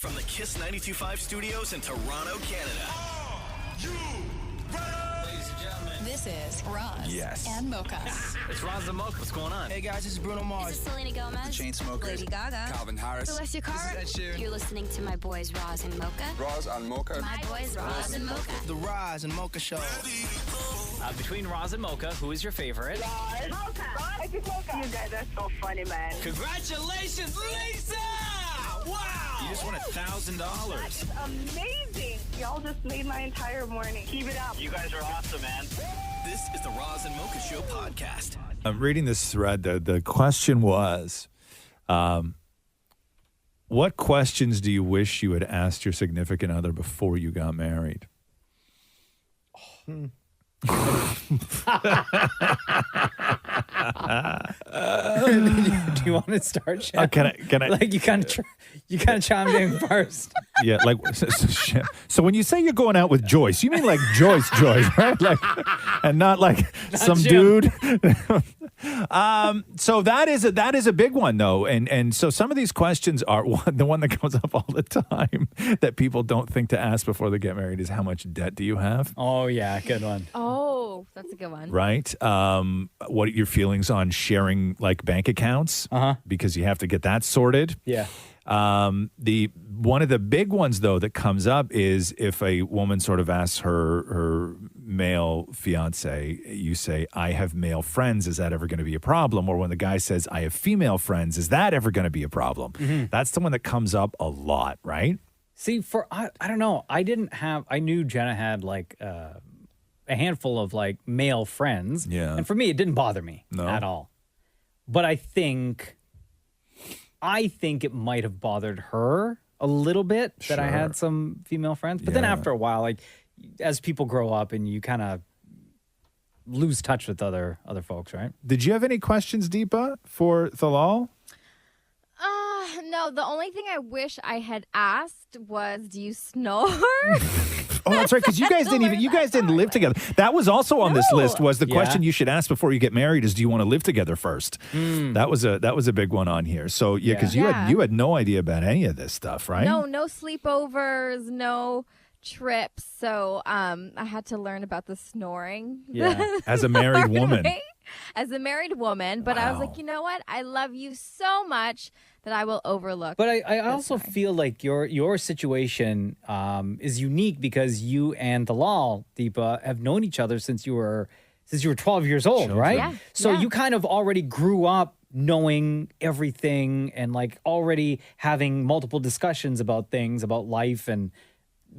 From the Kiss 92.5 studios in Toronto, Canada. Ladies and gentlemen, This is Roz and Mocha. it's Roz and Mocha. What's going on? Hey guys, this is Bruno Mars. This is Selena Gomez. Chainsmokers. Lady Gaga. Calvin Harris. Celestia Cara. This is Ed Sheeran. You're listening to my boys Roz and Mocha. Roz and Mocha. My boys Roz and Mocha. The Roz and Mocha Show. Between Roz and Mocha, who is your favorite? Mocha. You guys are so funny, man. Congratulations, Lisa! Wow! You just won $1,000. Amazing. Y'all just made my entire morning. Keep it up. You guys are awesome, man. This is the Roz and Mocha Show podcast. I'm reading this thread. The question was, what questions do you wish you had asked your significant other before you got married? Do you want to start, Chad? Can I? Like you kind of chimed in first. Yeah, like so when you say you're going out with Joyce, you mean like Joyce, right? Like, and not like some Jim. dude. So that is a big one though, and so some of these questions are the one that comes up all the time that people don't think to ask before they get married is how much debt do you have? Oh yeah, good one. Oh, that's a good one. Right. What are your feelings on sharing like bank accounts? Because you have to get that sorted. Yeah. The one of the big ones though that comes up is if a woman sort of asks her male fiance, you say, "I have male friends. Is that ever going to be a problem?" Or when the guy says, "I have female friends. Is that ever going to be a problem?" Mm-hmm. That's the one that comes up a lot, right? See, I don't know. I knew Jenna had like a handful of like male friends. Yeah. And for me, it didn't bother me at all. But I think it might have bothered her a little bit that I had some female friends. But then after a while, like as people grow up and you kind of lose touch with other folks, right? Did you have any questions, Deepa, for Thalal? No, the only thing I wish I had asked was, do you snore? Oh, that's right, because you guys didn't live together. That was also on this list. Was the question you should ask before you get married is, do you want to live together first? That was a big one on here. So because you had no idea about any of this stuff, right? No sleepovers, no trips. So I had to learn about the snoring. Yeah, as a married woman. As a married woman, but I was like, you know what? I love you so much that I will overlook. But I also feel like your situation is unique because you and Thalal, Deepa, have known each other since you were 12 years old, right? Yeah. So you kind of already grew up knowing everything and like already having multiple discussions about things, about life and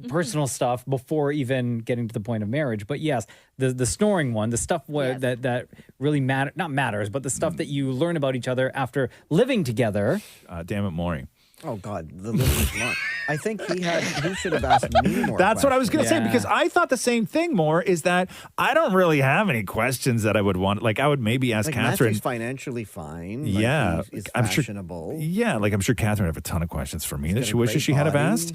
personal stuff before even getting to the point of marriage. But yes, the snoring one, the stuff that really matters, but the stuff that you learn about each other after living together. Damn it, Maury. Oh God, the list is long. I think he should have asked me more. That's what I was going to say, because I thought the same thing. More is that I don't really have any questions that I would want. Like I would maybe ask Catherine. Matthew's financially fine. Like, yeah, he's I'm fashionable. sure. Yeah, like I'm sure Catherine would have a ton of questions for me that she wishes she had have asked.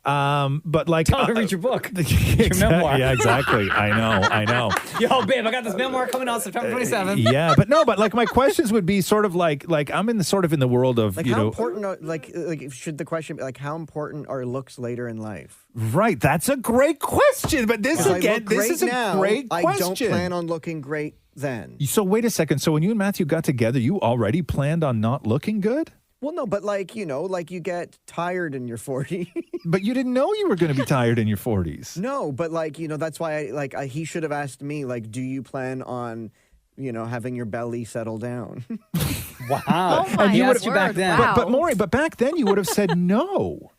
But like, tell her to read your book, your memoir. Yeah, exactly. I know. Yo, babe, I got this memoir coming out September 27th. Yeah, but like my questions would be sort of like I'm in the world of like how important are, like should the question be like how important are looks later in life? Right, that's a great question. But this is a great question. I don't plan on looking great then. So wait a second. So when you and Matthew got together, you already planned on not looking good? Well, no, but like you get tired in your 40s. But you didn't know you were going to be tired in your 40s. No, but like that's why he should have asked me like, do you plan on having your belly settle down? Wow. Oh my he asked you back then. Wow. But Maury, back then you would have said no.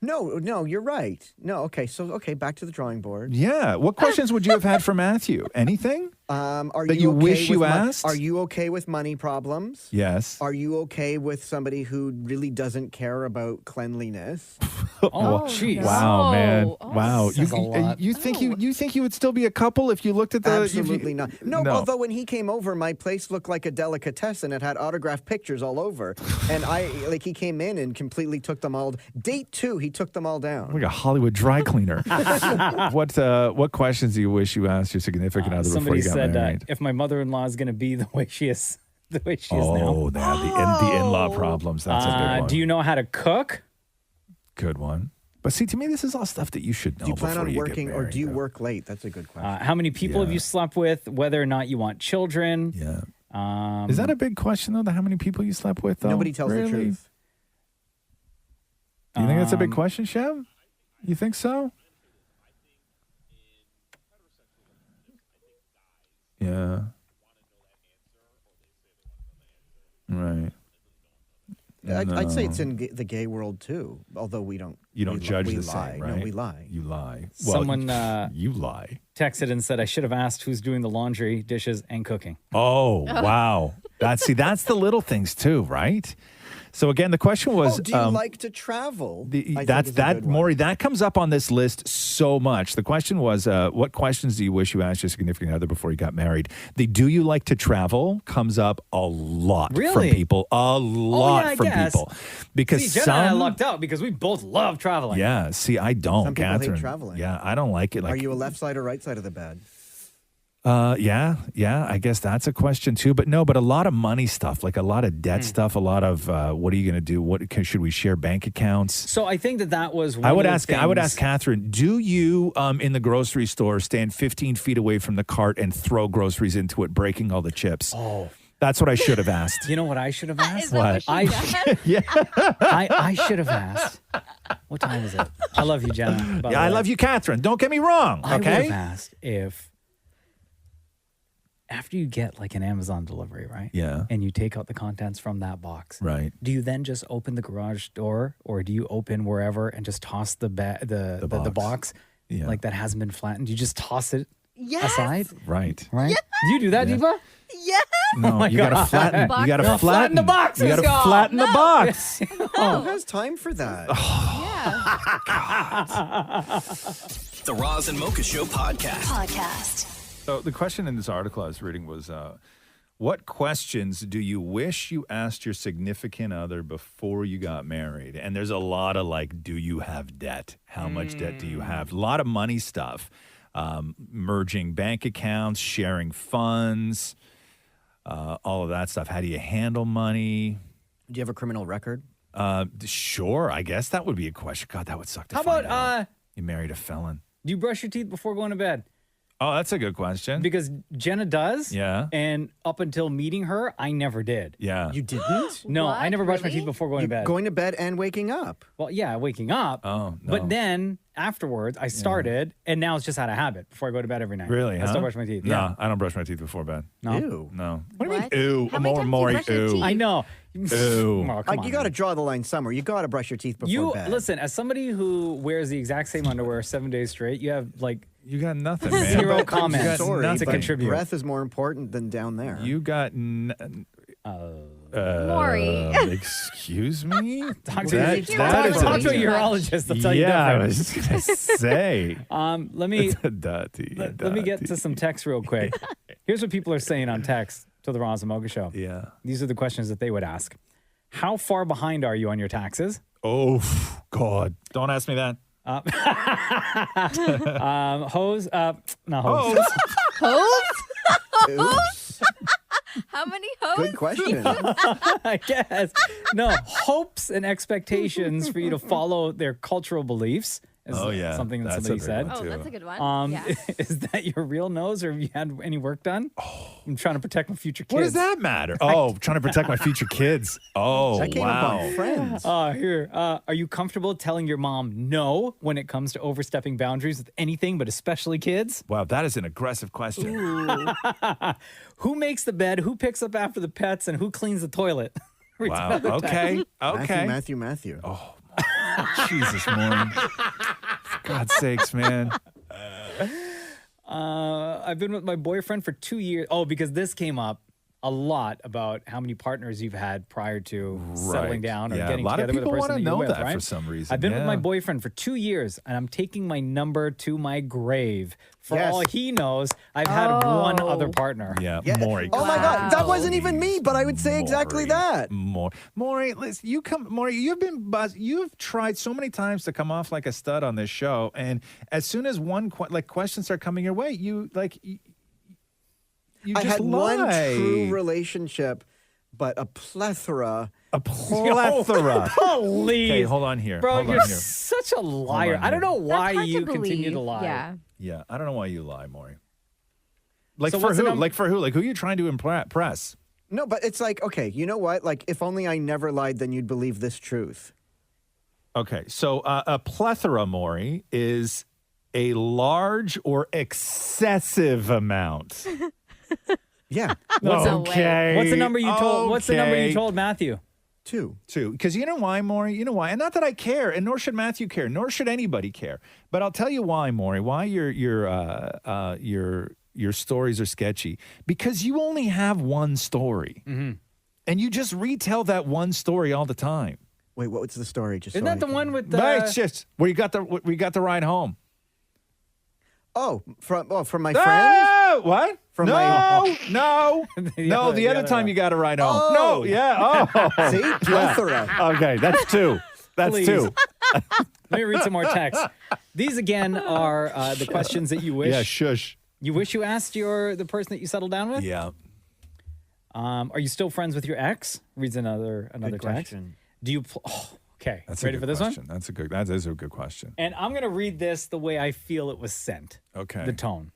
No, you're right. No, okay, back to the drawing board. Yeah. What questions would you have had for Matthew? Anything? Are that you wish you asked? Are you okay with money problems? Yes. Are you okay with somebody who really doesn't care about cleanliness? Oh, jeez. no. Wow, man. Oh, Wow. says a lot. You think you would still be a couple if you looked at the Absolutely not. No, although when he came over, my place looked like a delicatessen. It had autographed pictures all over. And he came in and completely took them all. Date 2, he took them all down. Like a Hollywood dry cleaner. What questions do you wish you asked your significant other before you got said married? if my mother-in-law is going to be the way she is now. Oh, the in-law problems. That's a big one. Do you know how to cook? Good one. But see, to me, this is all stuff that you should know. Do you plan before on get working or married, do you though. work late? That's a good question. How many people have you slept with? Whether or not you want children? Yeah. Um, Is that a big question, though, how many people you slept with, though? Nobody tells the truth. Do you think that's a big question, Shev? You think so? Yeah. Right. I'd say it's in the gay world too, although we don't. You don't judge we the lie. same, right? No, we lie. You lie. Well, Someone you lie. texted and said, I should have asked who's doing the laundry, dishes, and cooking. Oh, wow. That's the little things too, right? So again, the question was, do you like to travel? I think that's is a good one. Maury, that comes up on this list so much. The question was, what questions do you wish you asked your significant other before you got married? The do you like to travel comes up a lot Really? from people. A lot I from guess. people. Because See, Jenna and I lucked out because we both love traveling. Yeah, see, I don't, Some people hate Catherine. traveling. Yeah, I don't like it. Are you a left side or right side of the bed? Yeah, I guess that's a question too. But no, but a lot of money stuff, like a lot of debt stuff, a lot of what are you going to do? Should we share bank accounts? So I think that was one I would of the ask. things. I would ask Catherine. Do you, in the grocery store, stand 15 feet away from the cart and throw groceries into it, breaking all the chips? Oh, that's what I should have asked. You know what I should have asked? Is that what she does? Yeah, I should have asked. What time is it? I love you, Jenna. by the yeah. I way. love you, Catherine. Don't get me wrong. I would Okay. have asked if after you get like an Amazon delivery, right? Yeah. And you take out the contents from that box. Right. Do you then just open the garage door, or do you open wherever and just toss the box Yeah. like that hasn't been flattened? You just toss it Yes. aside, Right. right? Do you do that, Diva? Yes. No, my you gotta God. flatten. You Box. gotta No, flatten the box. You gotta Let's go. flatten the box. Who has time for that? Yeah. The Roz and Mocha Show podcast. So the question in this article I was reading was, what questions do you wish you asked your significant other before you got married? And there's a lot of like, do you have debt? How much debt do you have? A lot of money stuff. Merging bank accounts, sharing funds, all of that stuff. How do you handle money? Do you have a criminal record? Sure, I guess that would be a question. God, that would suck to How find about out. You married a felon. do you brush your teeth before going to bed? Oh, that's a good question. Because Jenna does. Yeah. And up until meeting her, I never did. Yeah. You didn't? No, I What? never brushed my Really? teeth before going to bed. Going to bed and waking up. Well, yeah, waking up. Oh, no. But then afterwards, I started, and now it's just out of habit before I go to bed every night. Really, I huh? still brush my teeth. No, Yeah. I don't brush my teeth before bed. No. Ew. No. What do you What? mean, ew? How many times do you Maury, brush your ew. teeth? I know. Ew. Oh, come You on, got to man. draw the line somewhere. You got to brush your teeth before You bed. listen, as somebody who wears the exact same underwear 7 days straight, you have like You got nothing, man. zero You got comments Sorry, to but contribute. breath is more important than down there. You got. Maury. Excuse me? Talk to, That- your, that talk, is talk a- to a urologist. They'll tell you yeah, I different. was just going to say. Let me Dirty, let me get to some text real quick. Here's what people are saying on text to the Roz and Mocha Show. Yeah. These are the questions that they would ask. How far behind are you on your taxes? Oh, God. Don't ask me that. Hose? Not hose. Oh, Oops. How many hoes? Good question. I guess. No, hopes and expectations for you to follow their cultural beliefs. Is Oh, yeah. something that That's somebody a big said. one. Oh, too. that's a good one. Yeah. Is that your real nose, or have you had any work done? I'm trying to protect my future kids. what does that matter? Oh, trying to protect my future kids. Oh, That came up wow. on Friends. Here. Are you comfortable telling your mom no when it comes to overstepping boundaries with anything, but especially kids? Wow, that is an aggressive question. Who makes the bed? Who picks up after the pets? And who cleans the toilet? Wow. Okay. Okay. Matthew. Oh, Jesus, Maureen. For God's sakes, man. I've been with my boyfriend for 2 years. Oh, because this came up a lot about how many partners you've had prior to settling Right. down or Yeah, getting a lot of together with a people person wanna that you're know with, that right? for some reason, I've been with yeah. my boyfriend for 2 years, and I'm taking my number to my grave. For Yes. all he knows, I've had one other partner. Yeah, Yeah. Maury. Oh my God, that Wow. wasn't even me, but I would say exactly that. Maury, listen, Maury, you've been buzzed. You've tried so many times to come off like a stud on this show, and as soon as questions start coming your way, you I just had one lie. true relationship, but a plethora A plethora. Please. Okay, hold on here. Bro, Hold on you're here. such a liar. on I don't here. know why That's hard you to continue to believe. lie. Yeah. Yeah, I don't know why you lie, Maury. Like So for what's the who? Like for who? Like who are you trying to impress? No, but it's like, okay, you know what? Like, if only I never lied, then you'd believe this truth. Okay, so a plethora, Maury, is a large or excessive amount. Yeah. Okay. What's the number you told? What's the number you Okay. told Matthew? Two. Because you know why, Maury? You know why? And not that I care, and nor should Matthew care, nor should anybody care. But I'll tell you why, Maury. Why your stories are sketchy. Because you only have one story, and you just retell that one story all the time. Wait, what's the story? Just Isn't so that the I can- one with the? But it's just where you got the ride home. Oh, from my friend? Oh, what? From no, my- no, no. The other time you got to ride home. Oh. No, yeah. Oh, See? Plethora. Okay, that's two. That's Please. two. Let me read some more texts. These again are the questions that you wish. Yeah, shush. You wish you asked the person that you settled down with. Yeah. Are you still friends with your ex? Reads another text. question. Do you? Okay. That's Ready a for good this question. one? That is a good question. And I'm gonna read this the way I feel it was sent. Okay. The tone.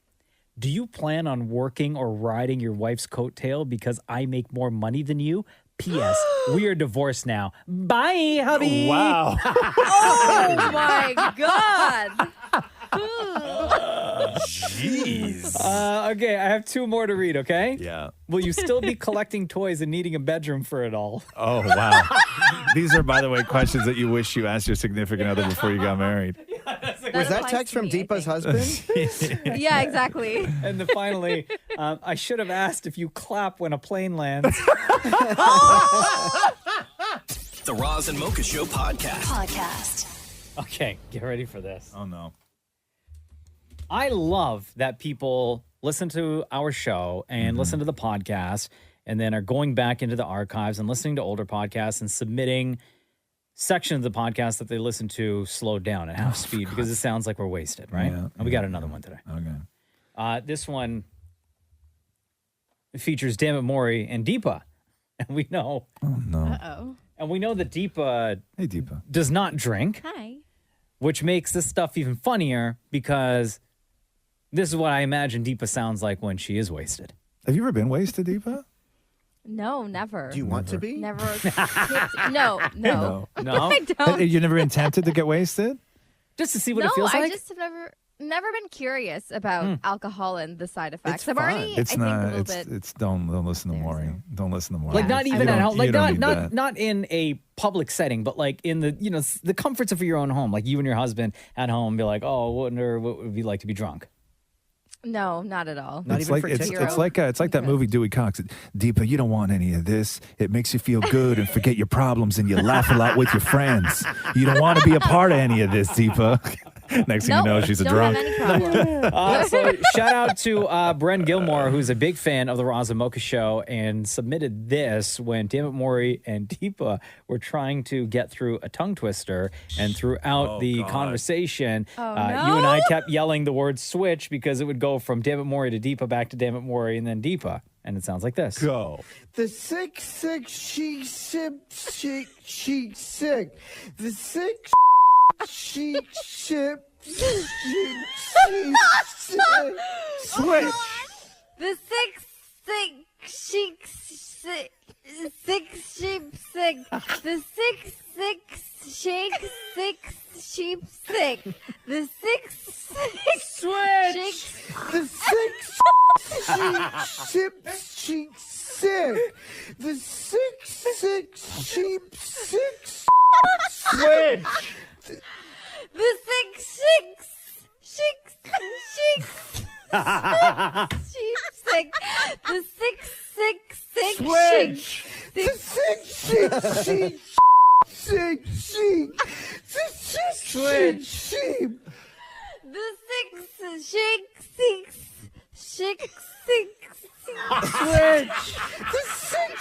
Do you plan on working or riding your wife's coattail because I make more money than you? P.S. We are divorced now. Bye, hubby. Wow. Oh my God. Jeez. Okay, I have two more to read, okay? Yeah. Will you still be collecting toys and needing a bedroom for it all? Oh, wow. These are, by the way, questions that you wish you asked your significant other before you got married. Was that text from Deepa's husband? Yeah, exactly. And then finally, I should have asked if you clap when a plane lands. The Roz and Mocha Show podcast. Okay, get ready for this. Oh, no. I love that people listen to our show and listen to the podcast and then are going back into the archives and listening to older podcasts and submitting sections of the podcast that they listen to slowed down at half speed because it sounds like we're wasted, right? Yeah, And we got another one today. Okay. This one features Dammit Maury and Deepa. And we know. Oh, no. Uh-oh. And we know that Deepa Hey, Deepa. does not drink, Hi. which makes this stuff even funnier because this is what I imagine Deepa sounds like when she is wasted. Have you ever been wasted, Deepa? No, never. Do you want to be? Never. No. No? I don't. You've never been tempted to get wasted? Just to see what No, it feels I like? just have never been curious about alcohol and the side effects. It's I'm already, It's I think, a not. little It's bit. it's don't listen to Maury. Don't listen to Maury. Like not Yeah. even You at don't- home, like you don't not need that. not in a public setting, but like in the the comforts of your own home, like you and your husband at home, be like, oh, I wonder what it would be like to be drunk. No, not at all. Not It's even like for it's TikTok? like that movie Dewey Cox. Deepa, you don't want any of this. It makes you feel good and forget your problems, and you laugh a lot with your friends. You don't want to be a part of any of this, Deepa. Next thing you know, she's a don't drunk. have any problem. So shout out to Bren Gilmore, who's a big fan of the Roz and Mocha Show, and submitted this when Dammit Maury and Deepa were trying to get through a tongue twister, and throughout the conversation, you and I kept yelling the word switch because it would go from Dammit Maury to Deepa back to Dammit Maury and then Deepa, and it sounds like this. Go. The sick, she, sip, she, sick. The sick, she, ship, she, sick. Switch. The six sheep sick. The six sheep sick. The six Switch. The six, she, sick. The six, sheep, six. Switch. The six sheep sick. The six Switch. sheep. The six, sheep. The six, sheep. The six six. Switch. The six,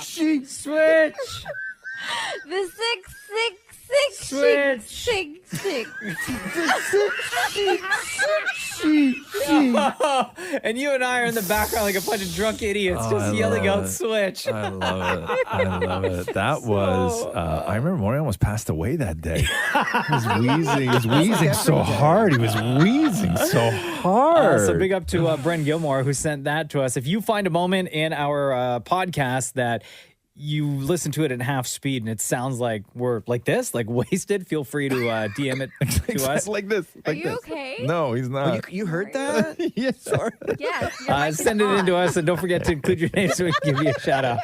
sheep. Switch. The six Switch. sheep. The six, sheep. And you and I are in the background like a bunch of drunk idiots just yelling out Switch. I love it. I love it. That was, I remember Maury almost passed away that day. He was wheezing. He was wheezing so hard. He was wheezing so hard. So big up to Bren Gilmore who sent that to us. If you find a moment in our podcast that you listen to it at half speed and it sounds like we're like this, like wasted, feel free to DM it to us. Like this. Are you okay? No, he's not. You heard that? Yes. Sorry. Yes. Send it in to us and don't forget to include your name so we can give you a shout out.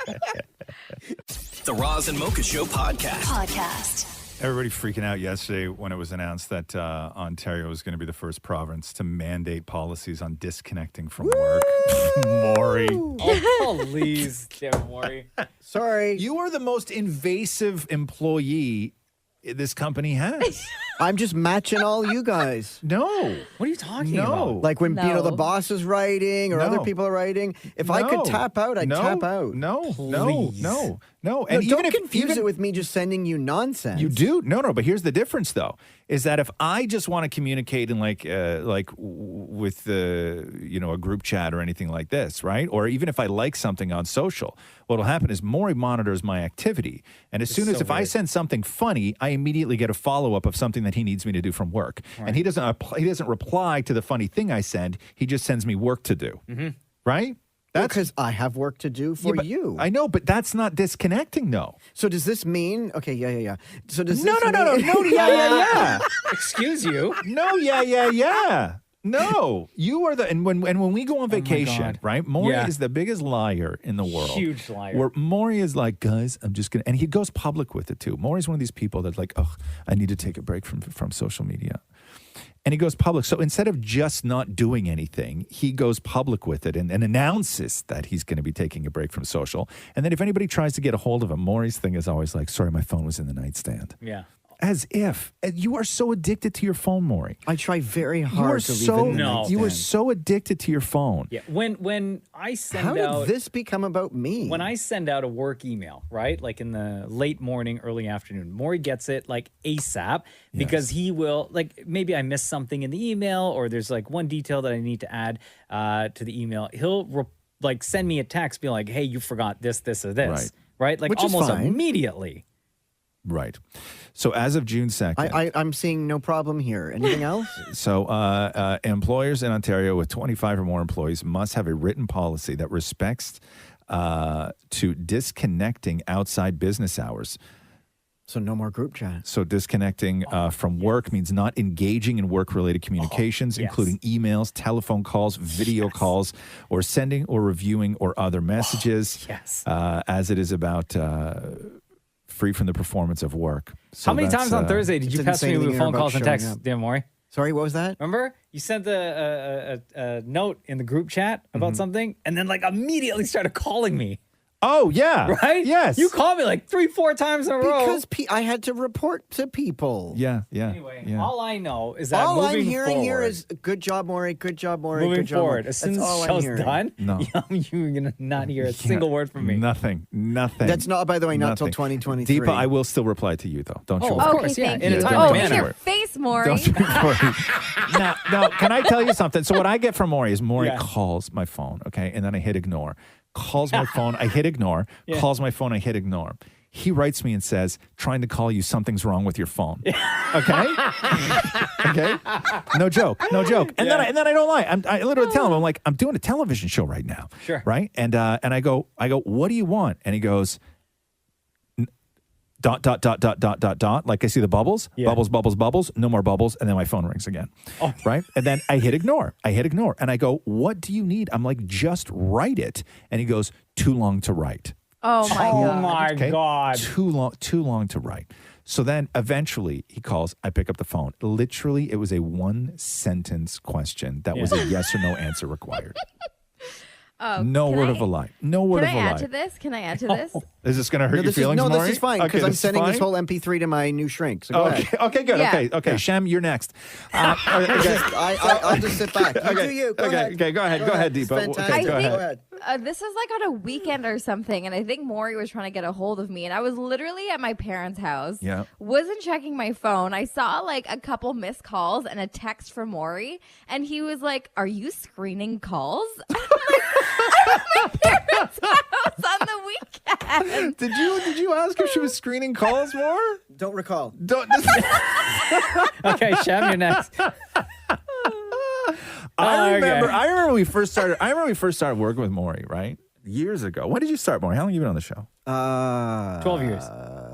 The Roz and Mocha Show podcast. Everybody freaking out yesterday when it was announced that Ontario was going to be the first province to mandate policies on disconnecting from work. Maury. Oh, please, damn Maury. Sorry. You are the most invasive employee this company has. I'm just matching all you guys. No. What are you talking about? Like when the boss is writing or other people are writing. If I could tap out, I'd tap out. No. And don't confuse it with me just sending you nonsense. You do? No. But here's the difference, though, is that if I just want to communicate in with a group chat or anything like this, right? Or even if I like something on social, what'll happen is Maury monitors my activity, and as soon as I send something funny, I immediately get a follow up of something that he needs me to do from work, and he doesn't reply to the funny thing I send. He just sends me work to do, right? That's because I have work to do for you. I know, but that's not disconnecting, though. So does this mean? Okay, yeah. So does no, yeah. Excuse you. No, yeah. No, you are and when we go on vacation, right? Maury is the biggest liar in the world. Huge liar. Where Maury is like, guys, I'm just gonna, and he goes public with it too. Maury's one of these people that's like, oh, I need to take a break from social media. And he goes public. So instead of just not doing anything, he goes public with it and announces that he's going to be taking a break from social. And then if anybody tries to get a hold of him, Maury's thing is always like, sorry, my phone was in the nightstand. Yeah. As if. You are so addicted to your phone, Maury. I try very hard to leave it in the nightstand. You are so addicted to your phone. Yeah. When I send How out... did this become about me? When I send out a work email, right? Like in the late morning, early afternoon, Maury gets it like ASAP because he will, like maybe I missed something in the email or there's like one detail that I need to add to the email. He'll send me a text being like, hey, you forgot this, or this. Right? Like Which almost is fine. Immediately. Right. So as of June 2nd. I'm seeing no problem here. Anything else? So employers in Ontario with 25 or more employees must have a written policy that respects to disconnecting outside business hours. So no more group chat. So disconnecting from work means not engaging in work-related communications, including emails, telephone calls, video calls, or sending or reviewing or other messages, as it is about... free from the performance of work. So how many times on Thursday did you pester me with phone calls and texts, Dan Maury? Sorry, what was that? Remember? You sent a note in the group chat about something and then like immediately started calling me. Oh, yeah. Right? Yes. You called me like 3-4 times in a row. Because I had to report to people. Yeah. Anyway, all I know is that all moving I'm hearing forward, here is good job, Maury. Good job, Maury. moving Good job, forward, Maury. as soon as That's the all I'm show's hearing. done, No. you're going to not hear a single word from me. Nothing. That's not, by the way, not till 2023. Deepa, I will still reply to you, though. Don't you Oh, worry. of course, yeah. thank In a you. timely In manner. your face, Maury. Don't you worry. Now, can I tell you something? So what I get from Maury is Maury calls my phone, okay? And then I hit ignore. Calls my phone, I hit ignore. Calls my phone, I hit ignore. He writes me and says, trying to call you, something's wrong with your phone. Okay? Okay? No joke. And then I don't lie. I literally tell him, I'm like, I'm doing a television show right now. Sure. Right? And I go, what do you want? And he goes, ... Like I see the bubbles, bubbles, no more bubbles. And then my phone rings again. Oh. Right. And then I hit ignore. And I go, what do you need? I'm like, just write it. And he goes, too long to write. Oh my God. God. Too long to write. So then eventually he calls, I pick up the phone. Literally, it was a 1-sentence question that was a yes or no answer required. No word of a lie. No word of a lie. Can I add to this? Can I add to this? Is this going to hurt your feelings, No, Maury? this is fine because I'm sending this whole MP3 to my new shrink. So go ahead. Okay, good. Yeah. Okay, Shem, you're next. I'll just sit back. You do you. Go ahead. Okay, go ahead. Go ahead, Deepa. Fantastic. Okay, go I ahead. Go ahead. This was like on a weekend or something, and I think Maury was trying to get a hold of me, and I was literally at my parents' house. Yeah. Wasn't checking my phone. I saw like a couple missed calls and a text from Maury, and he was like, "Are you screening calls?" I'm at my parents' house on the weekend. Did you ask if she was screening calls more? Don't recall. Okay, Shem, you're next. I remember when we first started. I remember we first started working with Maury, right? Years ago. When did you start, Maury? How long have you been on the show? 12 years.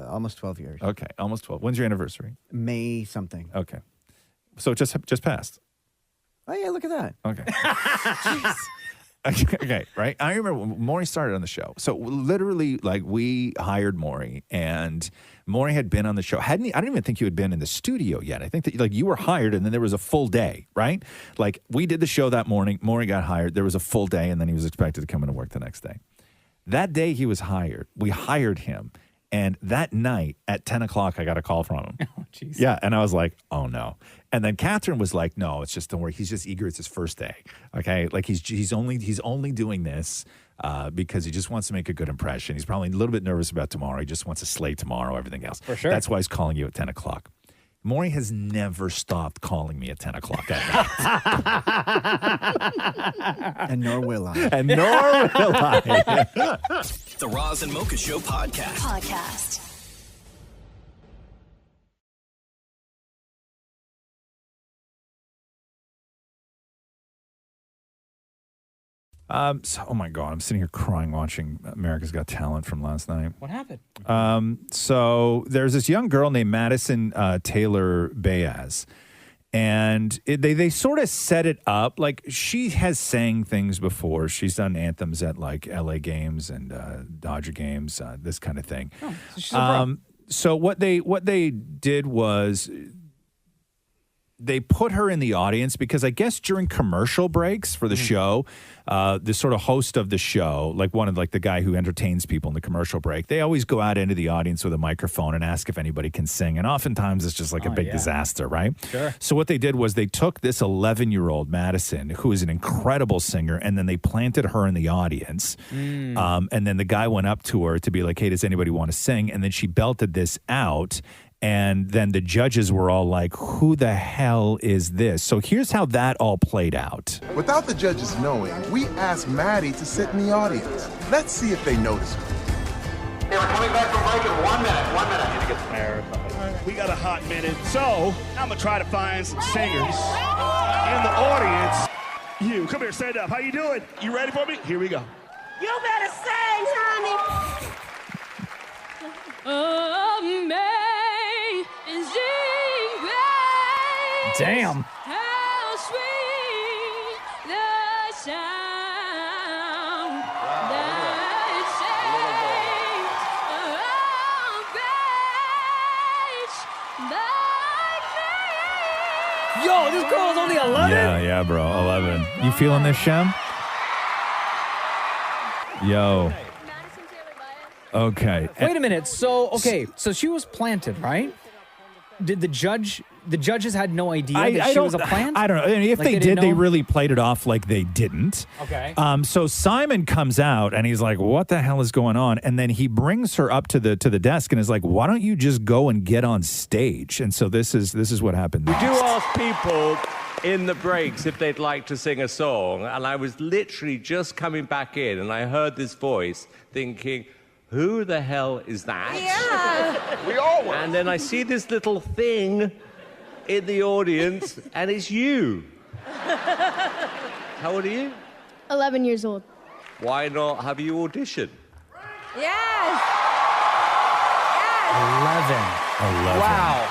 Almost 12 years. Okay, almost 12. When's your anniversary? May something. Okay, so it just passed. Oh yeah, look at that. Okay. Okay, right. I remember when Maury started on the show. So literally, like, we hired Maury, and Maury had been on the show. I don't even think you had been in the studio yet. I think that like you were hired, and then there was a full day, right? Like we did the show that morning. Maury got hired. There was a full day, and then he was expected to come in and work the next day. That day he was hired. We hired him. And that night at 10 o'clock, I got a call from him. Oh, jeez. Yeah. And I was like, oh, no. And then Catherine was like, no, it's just, don't worry. He's just eager. It's his first day. Okay. Like he's only doing this because he just wants to make a good impression. He's probably a little bit nervous about tomorrow. He just wants to slay tomorrow, everything else. For sure. That's why he's calling you at 10 o'clock. Maury has never stopped calling me at 10 o'clock at night. And nor will I. And nor will I. The Roz and Mocha Show podcast. Oh my God, I'm sitting here crying watching America's Got Talent from last night. What happened? So there's this young girl named Madison Taylor Baez, and they sort of set it up like she has sang things before. She's done anthems at like LA games and Dodger games, this kind of thing. Oh, so she's a pro. So what they did was they put her in the audience because I guess during commercial breaks for the show, the sort of host of the show, like the guy who entertains people in the commercial break, they always go out into the audience with a microphone and ask if anybody can sing. And oftentimes it's just like a big disaster, right? Sure. So what they did was they took this 11-year-old Madison, who is an incredible singer, and then they planted her in the audience. And then the guy went up to her to be like, hey, does anybody want to sing? And then she belted this out. And then the judges were all like, who the hell is this? So here's how that all played out. Without the judges knowing, we asked Maddie to sit in the audience. Let's see if they notice her. They were coming back from break in 1 minute. 1 minute. Need to get some air or something. We got a hot minute. So I'm going to try to find some singers in the audience. You, come here, stand up. How you doing? You ready for me? Here we go. You better sing, honey. Damn. How sweet the sound that sings a Yo, this girl's only 11? Yeah, bro, 11. You feeling this, Shem? Yo. Okay. Wait a minute. So she was planted, right? Did the judges had no idea that she was a plant? I don't know. I mean, if Like they didn't did, they know? really played it off like they didn't. Okay. So Simon comes out and he's like, what the hell is going on? And then he brings her up to the desk and is like, why don't you just go and get on stage? And so this is what happened. We do ask people in the breaks if they'd like to sing a song, and I was literally just coming back in and I heard this voice thinking, who the hell is that? Yeah. We all were. And then I see this little thing in the audience, and it's you. How old are you? 11 years old. Why not have you audition? Yes. 11. Wow.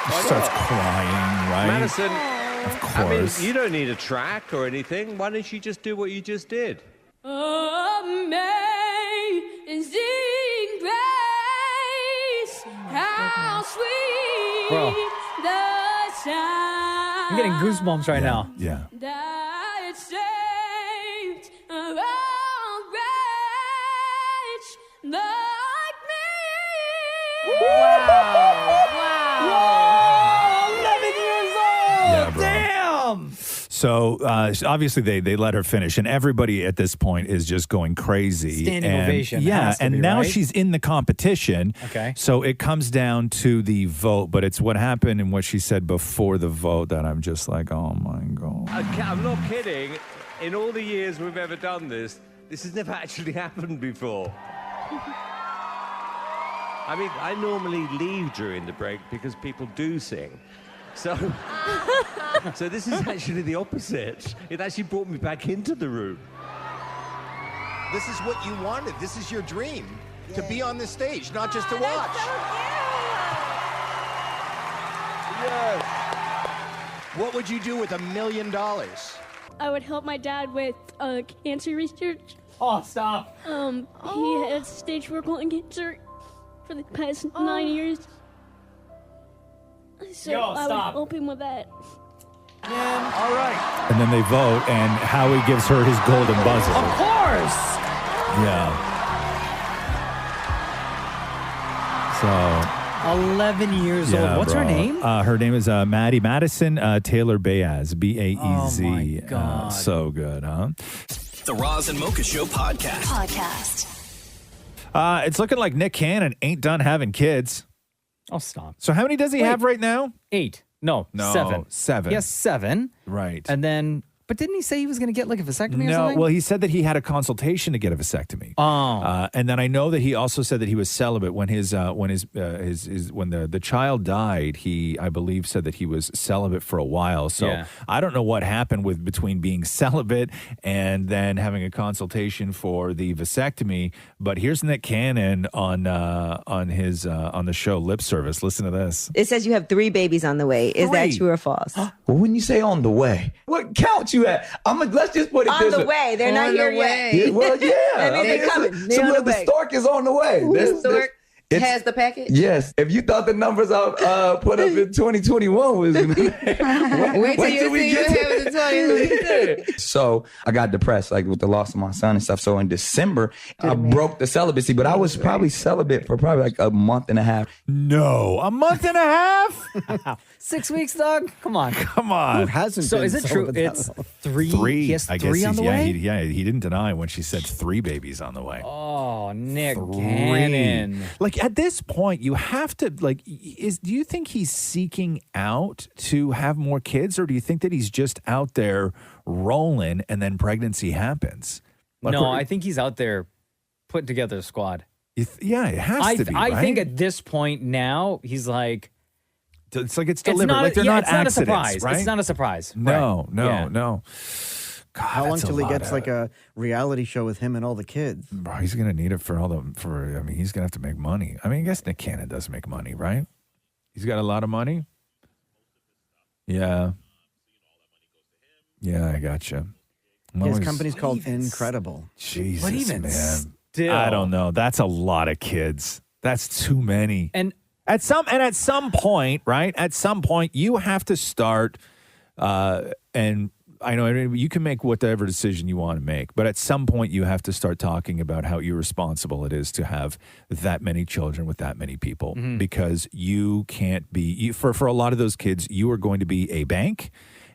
She starts crying, right? Madison, of course. I mean, you don't need a track or anything. Why don't you just do what you just did? Amazing grace, how sweet Bro. the sound. I'm getting goosebumps right now. Yeah. That saved a wretch like me. Wow. 11 years old. Yeah, bro. Damn. So obviously they let her finish, and everybody at this point is just going crazy. Standing ovation. Yeah, Has to and be, now right? she's in the competition. Okay. So it comes down to the vote, but it's what happened and what she said before the vote that I'm just like, oh my God. I'm not kidding. In all the years we've ever done this has never actually happened before. I mean, I normally leave during the break because people do sing. So this is actually the opposite. It actually brought me back into the room. This is what you wanted. This is your dream, to be on this stage, not just to watch. Yes. What would you do with $1 million? I would help my dad with cancer research. Oh, stop. He had stage 4 colon cancer for the past 9 years. So I would help him with that. All right. And then they vote, and Howie gives her his golden buzzer. Of course. Yeah. So 11 years old. What's her name? Her name is Maddie Madison Taylor Baez, Baez. Oh, my God. So good, huh? The Roz and Mocha Show podcast. It's looking like Nick Cannon ain't done having kids. Oh, stop. So how many does he have right now? 8. No, 7. 7. Yes, 7. Right. And then, but didn't he say he was going to get like a vasectomy or something? Well, he said that he had a consultation to get a vasectomy. Oh. And then I know that he also said that he was celibate when when the child died. He, I believe, said that he was celibate for a while. So Yeah. I don't know what happened between being celibate and then having a consultation for the vasectomy. But here's Nick Cannon on the show Lip Service. Listen to this. It says you have 3 babies on the way. Is that 3? true or false? Well, when you say on the way, what count you at? Let's just put it On this the way. way. They're not here yet. Yeah, well, yeah. That means they're coming. They're on the way. The stork is on the way. The stork has the package? Yes. If you thought the numbers I put up in 2021 was... Wait till you see what happens in 2022. So I got depressed, like with the loss of my son and stuff. So in December, I broke the celibacy, but I was probably celibate for probably like a month and a half. No, a month and a half? 6 weeks, dog? Come on. Come on. Who hasn't So been is it true? celibate that It's long? 3. 3. He has I 3 guess on the he's, way? he didn't deny when she said 3 babies on the way. Oh, Nick 3. Cannon. Like at this point, you have to like. Do you think he's seeking out to have more kids, or do you think that he's just out there rolling and then pregnancy happens? Like, No, I think he's out there putting together a squad. Yeah, it has to be. I think right? at this point now, he's like... It's like it's deliberate. Like they're not it's not accidents, a surprise. right? It's not a surprise. No, Right. no, Yeah. no. God, How long that's a till he lot gets of- like a reality show with him and all the kids? Bro, he's gonna need it for I mean, he's gonna have to make money. I mean, I guess Nick Cannon does make money, right? He's got a lot of money. Yeah. Yeah, I gotcha. His company's called Incredible. Jesus, But even man. still. I don't know. That's a lot of kids. That's too many. And at some point, right? At some point, you have to start. And I know you can make whatever decision you want to make, but at some point, you have to start talking about how irresponsible it is to have that many children with that many people, because you can't be. For a lot of those kids, you are going to be a bank,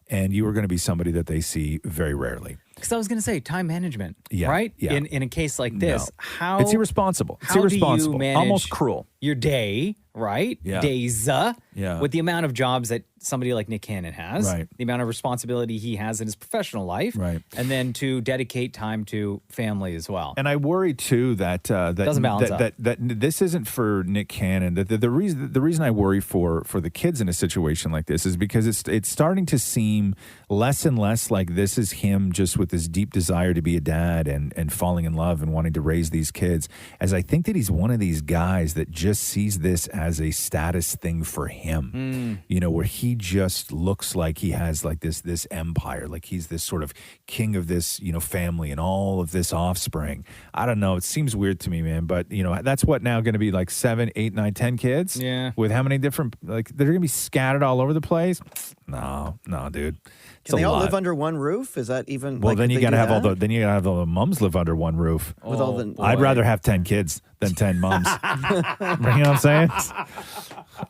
and you are going to be somebody that they see very rarely. Because I was going to say time management, Yeah, right? yeah. In a case like this, No. how It's irresponsible. It's how irresponsible. Do you manage Almost cruel. Your day, right? Yeah. Days, Yeah. with the amount of jobs that somebody like Nick Cannon has, Right. the amount of responsibility he has in his professional life, Right. and then to dedicate time to family as well. And I worry too that Doesn't balance out. that this isn't for Nick Cannon. That the reason I worry for the kids in a situation like this is because it's starting to seem less and less like this is him just with this deep desire to be a dad and falling in love and wanting to raise these kids, as I think that he's one of these guys that just sees this as a status thing for him. You know, where he just looks like he has like this empire, like he's this sort of king of this, family and all of this offspring. I don't know. It seems weird to me, man. But that's what now going to be like 7, 8, 9, 10 kids. Yeah. With how many different, like they're going to be scattered all over the place. No, dude. It's Can they a all lot. live under one roof? Is that even? Well, like, then could you they got to do have that? all the mums live under one roof. With all the- I'd boy. rather have 10 kids than 10 mums. You know what I'm saying?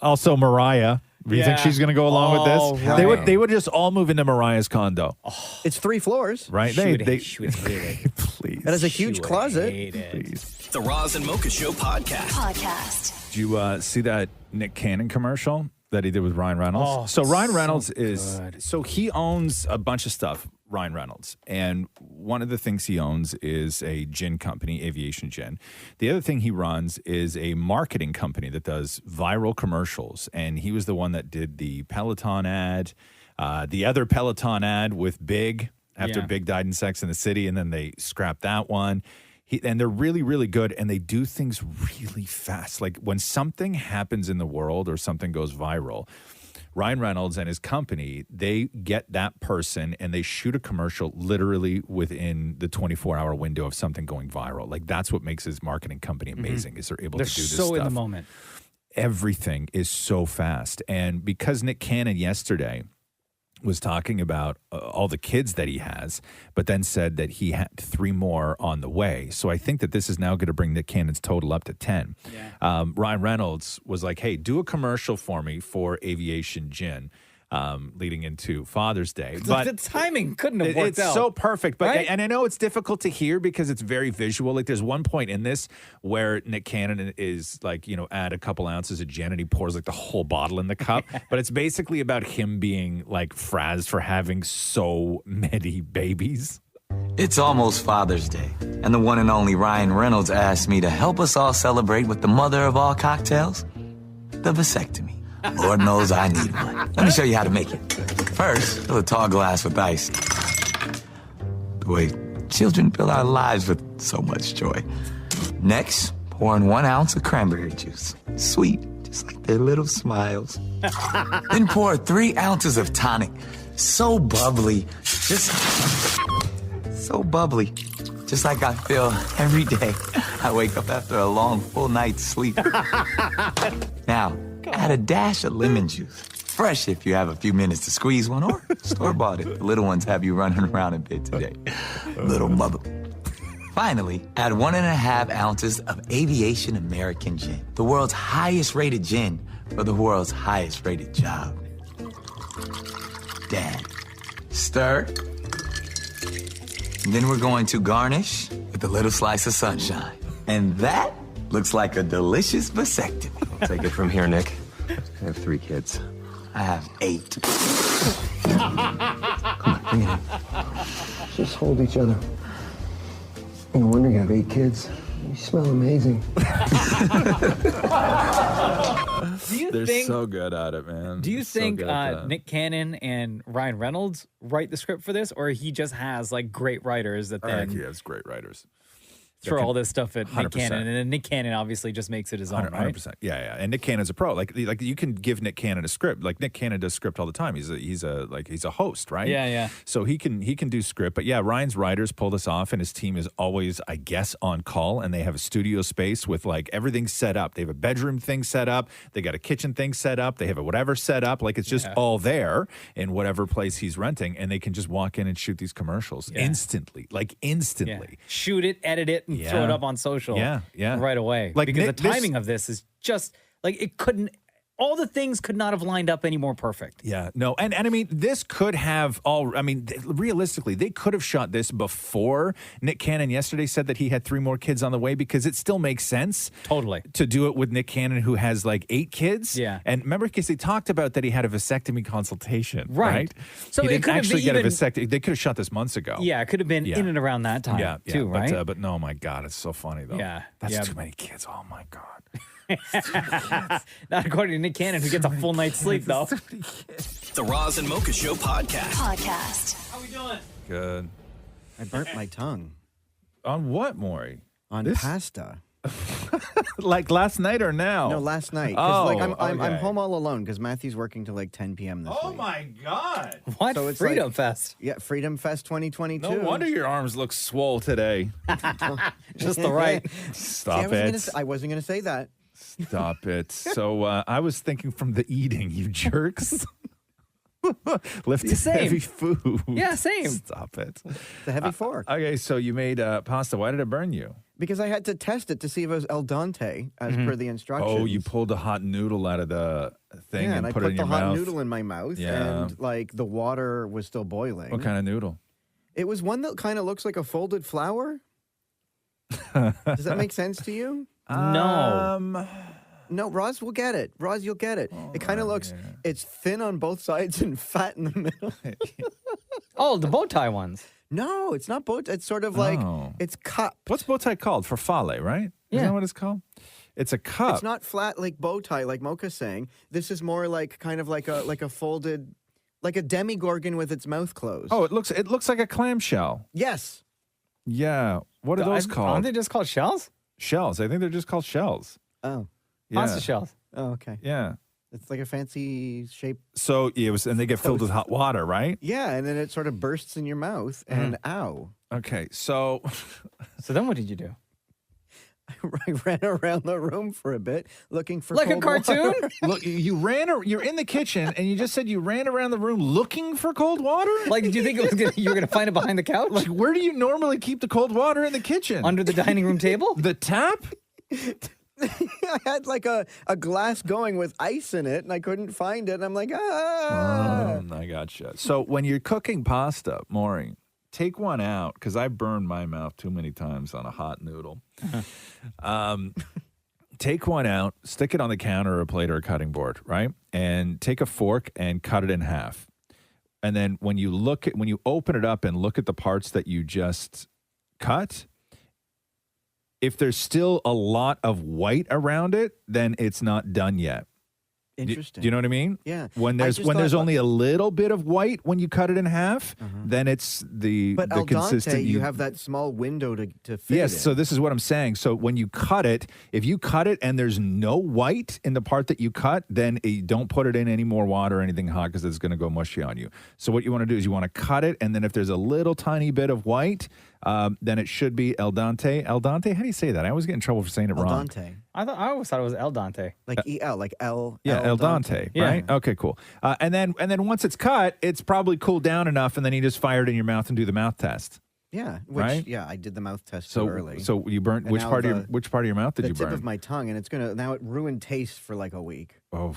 Also, Mariah, You think she's going to go along with this? right. They would just all move into Mariah's condo, It's 3 floors. right? She would hate it. Please. That is a huge She would closet. hate it. The Roz and Mocha Show podcast. Did you see that Nick Cannon commercial that he did with Ryan Reynolds? Oh, so Ryan so Reynolds good. he owns a bunch of stuff, Ryan Reynolds. And one of the things he owns is a gin company, Aviation Gin. The other thing he runs is a marketing company that does viral commercials. And he was the one that did the Peloton ad, the other Peloton ad with Big after Big died in Sex and the City. And then they scrapped that one. And they're really, really good, and they do things really fast. Like when something happens in the world or something goes viral, Ryan Reynolds and his company, they get that person and they shoot a commercial literally within the 24-hour window of something going viral. Like that's what makes his marketing company amazing is they're able to do this so stuff. in the moment. Everything is so fast. And because Nick Cannon yesterday was talking about all the kids that he has, but then said that he had 3 more on the way. So I think that this is now going to bring Nick Cannon's total up to 10. Yeah. Ryan Reynolds was like, hey, do a commercial for me for Aviation Gin leading into Father's Day. But the timing couldn't have worked it's out. so perfect. But right? and I know it's difficult to hear because it's very visual. Like there's one point in this where Nick Cannon is like, add a couple ounces of gin and he pours like the whole bottle in the cup. But it's basically about him being like frazzed for having so many babies. It's almost Father's Day, and the one and only Ryan Reynolds asked me to help us all celebrate with the mother of all cocktails, the vasectomy. Lord knows I need one. Let me show you how to make it. First, fill a tall glass with ice. The way children fill our lives with so much joy. Next, pour in 1 ounce of cranberry juice. Sweet, just like their little smiles. Then pour 3 ounces of tonic. So bubbly, just so bubbly. Just like I feel every day I wake up after a long, full night's sleep. Now, add a dash of lemon juice. Fresh if you have a few minutes to squeeze one, or store-bought if the little ones have you running around a bit today. Little mother. Finally, add 1.5 ounces of Aviation American Gin, the world's highest-rated gin for the world's highest-rated job. Dad. Stir. And then we're going to garnish with a little slice of sunshine. And that looks like a delicious vasectomy. I'll take it from here, Nick. I have 3 kids. I have 8. Come on, bring it in. Just hold each other. No wonder you have 8 kids. You smell amazing. They're think- so good at it, man. Do you So think good at that. Nick Cannon and Ryan Reynolds write the script for this, or he just has like great writers that I think then he has great writers. throw all this stuff at Nick 100%. Cannon, and then Nick Cannon obviously just makes it his own, right? 100%. Yeah. And Nick Cannon's a pro. Like you can give Nick Cannon a script. Like Nick Cannon does script all the time. He's a host, right? Yeah. So he can do script. But yeah, Ryan's writers pull this off, and his team is always, I guess, on call. And they have a studio space with like everything set up. They have a bedroom thing set up. They got a kitchen thing set up. They have a whatever set up. Like it's just all there in whatever place he's renting, and they can just walk in and shoot these commercials instantly. Like instantly. Shoot it, edit it, and throw it up on social. Yeah. right away. Like, because Nick- the timing of this is just like it couldn't. All the things could not have lined up any more perfect. Yeah, no, and I mean, this could have realistically, they could have shot this before Nick Cannon yesterday said that he had 3 more kids on the way, because it still makes sense. Totally. To do it with Nick Cannon, who has like 8 kids. Yeah. And remember, because they talked about that he had a vasectomy consultation, Right. So So he it didn't could have actually been get a even- vasectomy. They could have shot this months ago. Yeah, it could have been in and around that time too, right? But no, my God, it's so funny though. Yeah, That's yeah. too many kids. Oh my God. Not according to Nick Cannon, who gets a full night's sleep though. The Roz and Mocha Show podcast. How we doing? Good. I burnt my tongue. On what, Maury? On This- pasta. Like last night or now? No, last night. 'Cause, Oh, I'm okay. home all alone because Matthew's working till like 10 p.m. this week. my God. What? So it's Freedom like- Fest. Yeah, Freedom Fest 2022. No wonder your arms look swole today. Just the right. Stop I wasn't gonna say that. Stop it. So I was thinking from the eating, you jerks. Lifting Same. heavy food. Yeah, same. Stop it. The heavy fork. Okay, so you made pasta. Why did it burn you? Because I had to test it to see if it was el dente as per the instructions. Oh, you pulled a hot noodle out of the thing and and I put put it in the your hot mouth. noodle in my mouth, Yeah. and like the water was still boiling. What kind of noodle? It was one that kind of looks like a folded flower. Does that make sense to you? No. No, Roz will get it. Roz, you'll get it. It kind of looks, it's thin on both sides and fat in the middle. Oh, the bow tie ones. No, it's not bow tie. It's sort of like, it's cup. What's bow tie called? Farfalle, right? Yeah. Isn't that what it's called? It's a cup. It's not flat like bow tie, like Mocha's saying. This is more like kind of like a folded, like a demigorgon with its mouth closed. Oh, it looks like a clamshell. Yes. Yeah. What are those called? Aren't they just called shells? Shells. I think they're just called shells. Oh. Yeah. Pasta shells. Oh, okay. Yeah. It's like a fancy shape. So it was, and they get filled with hot water, right? Yeah, and then it sort of bursts in your mouth, and ow. Okay, so So then what did you do? I ran around the room for a bit looking for Like a cold cartoon? water. Look, you're in the kitchen, and you just said you ran around the room looking for cold water? Like, did you think you were going to find it behind the couch? Like, where do you normally keep the cold water in the kitchen? Under the dining room table? The tap? I had like a glass going with ice in it, and I couldn't find it. And I'm like, I gotcha. So when you're cooking pasta, Maury, take one out, because I burned my mouth too many times on a hot noodle. Take one out, stick it on the counter or a plate or a cutting board, right? And take a fork and cut it in half. And then when you open it up and look at the parts that you just cut, if there's still a lot of white around it, then it's not done yet. Interesting. Do you know what I mean? Yeah. When there's only a little bit of white when you cut it in half, then it's the But the al consistent. dente, you have that small window to fit Yes, it in. so this is what I'm saying. So when you cut it, if you cut it and there's no white in the part that you cut, then don't put it in any more water or anything hot because it's going to go mushy on you. So what you want to do is you want to cut it, and then if there's a little tiny bit of white, then it should be al dente. Al dente? How do you say that? I always get in trouble for saying it Al wrong. dente. I always thought it was el dente. Like EL, like L. Yeah, el dente, right? Okay, cool. And then once it's cut, it's probably cooled down enough, and then you just fire it in your mouth and do the mouth test. Yeah, Right? Yeah, I did the mouth test So too early. So you burnt And which now part of your mouth did the you burn? tip of my tongue, and it's gonna now it ruined taste for like a week. Oh,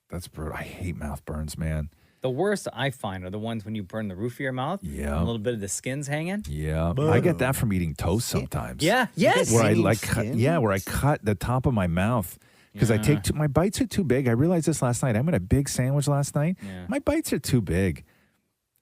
that's brutal. I hate mouth burns, man. The worst I find are the ones when you burn the roof of your mouth. Yeah. And a little bit of the skin's hanging. Yeah, I get that from eating toast sometimes. Yeah. Yes. Where I where I cut the top of my mouth because I take my bites are too big. I realized this last night. I made a big sandwich last night. Yeah. My bites are too big,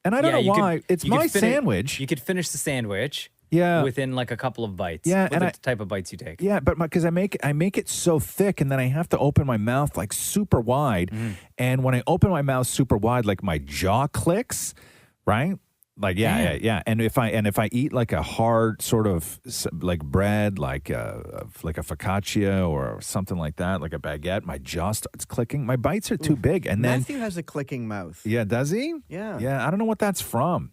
and I don't know why. It's my sandwich. You could finish the sandwich. Yeah. Within like a couple of bites. Yeah, With and the type of bites you take. Yeah, but because I make it so thick, and then I have to open my mouth like super wide, and when I open my mouth super wide, like my jaw clicks, right? Like yeah. And if I eat like a hard sort of like bread, like a focaccia or something like that, like a baguette, my jaw starts clicking. My bites are too big, and then Matthew has a clicking mouth. yeah, does he? Yeah. Yeah, I don't know what that's from.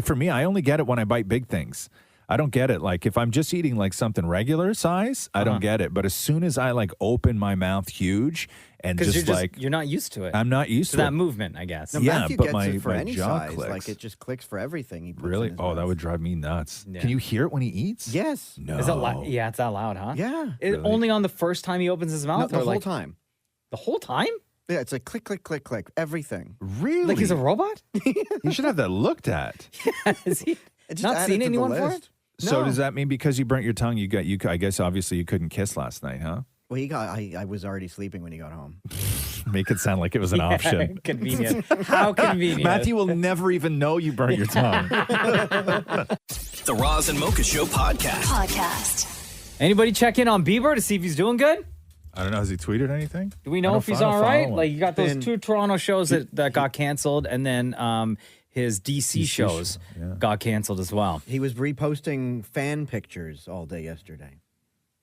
For me, I only get it when I bite big things. I don't get it. Like if I'm just eating like something regular size, I don't get it. But as soon as I like open my mouth huge and just like you're not used to it. I'm not used to that it. movement, I guess. No, Yeah, Matthew but gets my- it for my any jaw size. clicks. Like it just clicks for everything. He puts in Really? his Oh, mouth. that would drive me nuts. Yeah. Can you hear it when he eats? Yes. No. Is it loud? Yeah, it's that loud, huh? Yeah. Only on the first time he opens his No, mouth? the or whole like, time. The whole time? Yeah, it's like click, click, click, click. Everything. Really? Like he's a robot? You should have that looked at. Is he Just not add seen it to the anyone for list. it? So No. does that mean because you burnt your tongue, I guess obviously you couldn't kiss last night, huh? Well, I was already sleeping when he got home. Make it sound like it was an option. Convenient. How convenient. Matthew will never even know you burnt your tongue. The Roz and Mocha Show podcast. Anybody check in on Bieber to see if he's doing good? I don't know. Has he tweeted anything? Do we I know don't if he's follow- all right? follow him. Like you got those Been- 2 Toronto shows that got canceled, and then his DC shows got canceled as well. He was reposting fan pictures all day yesterday.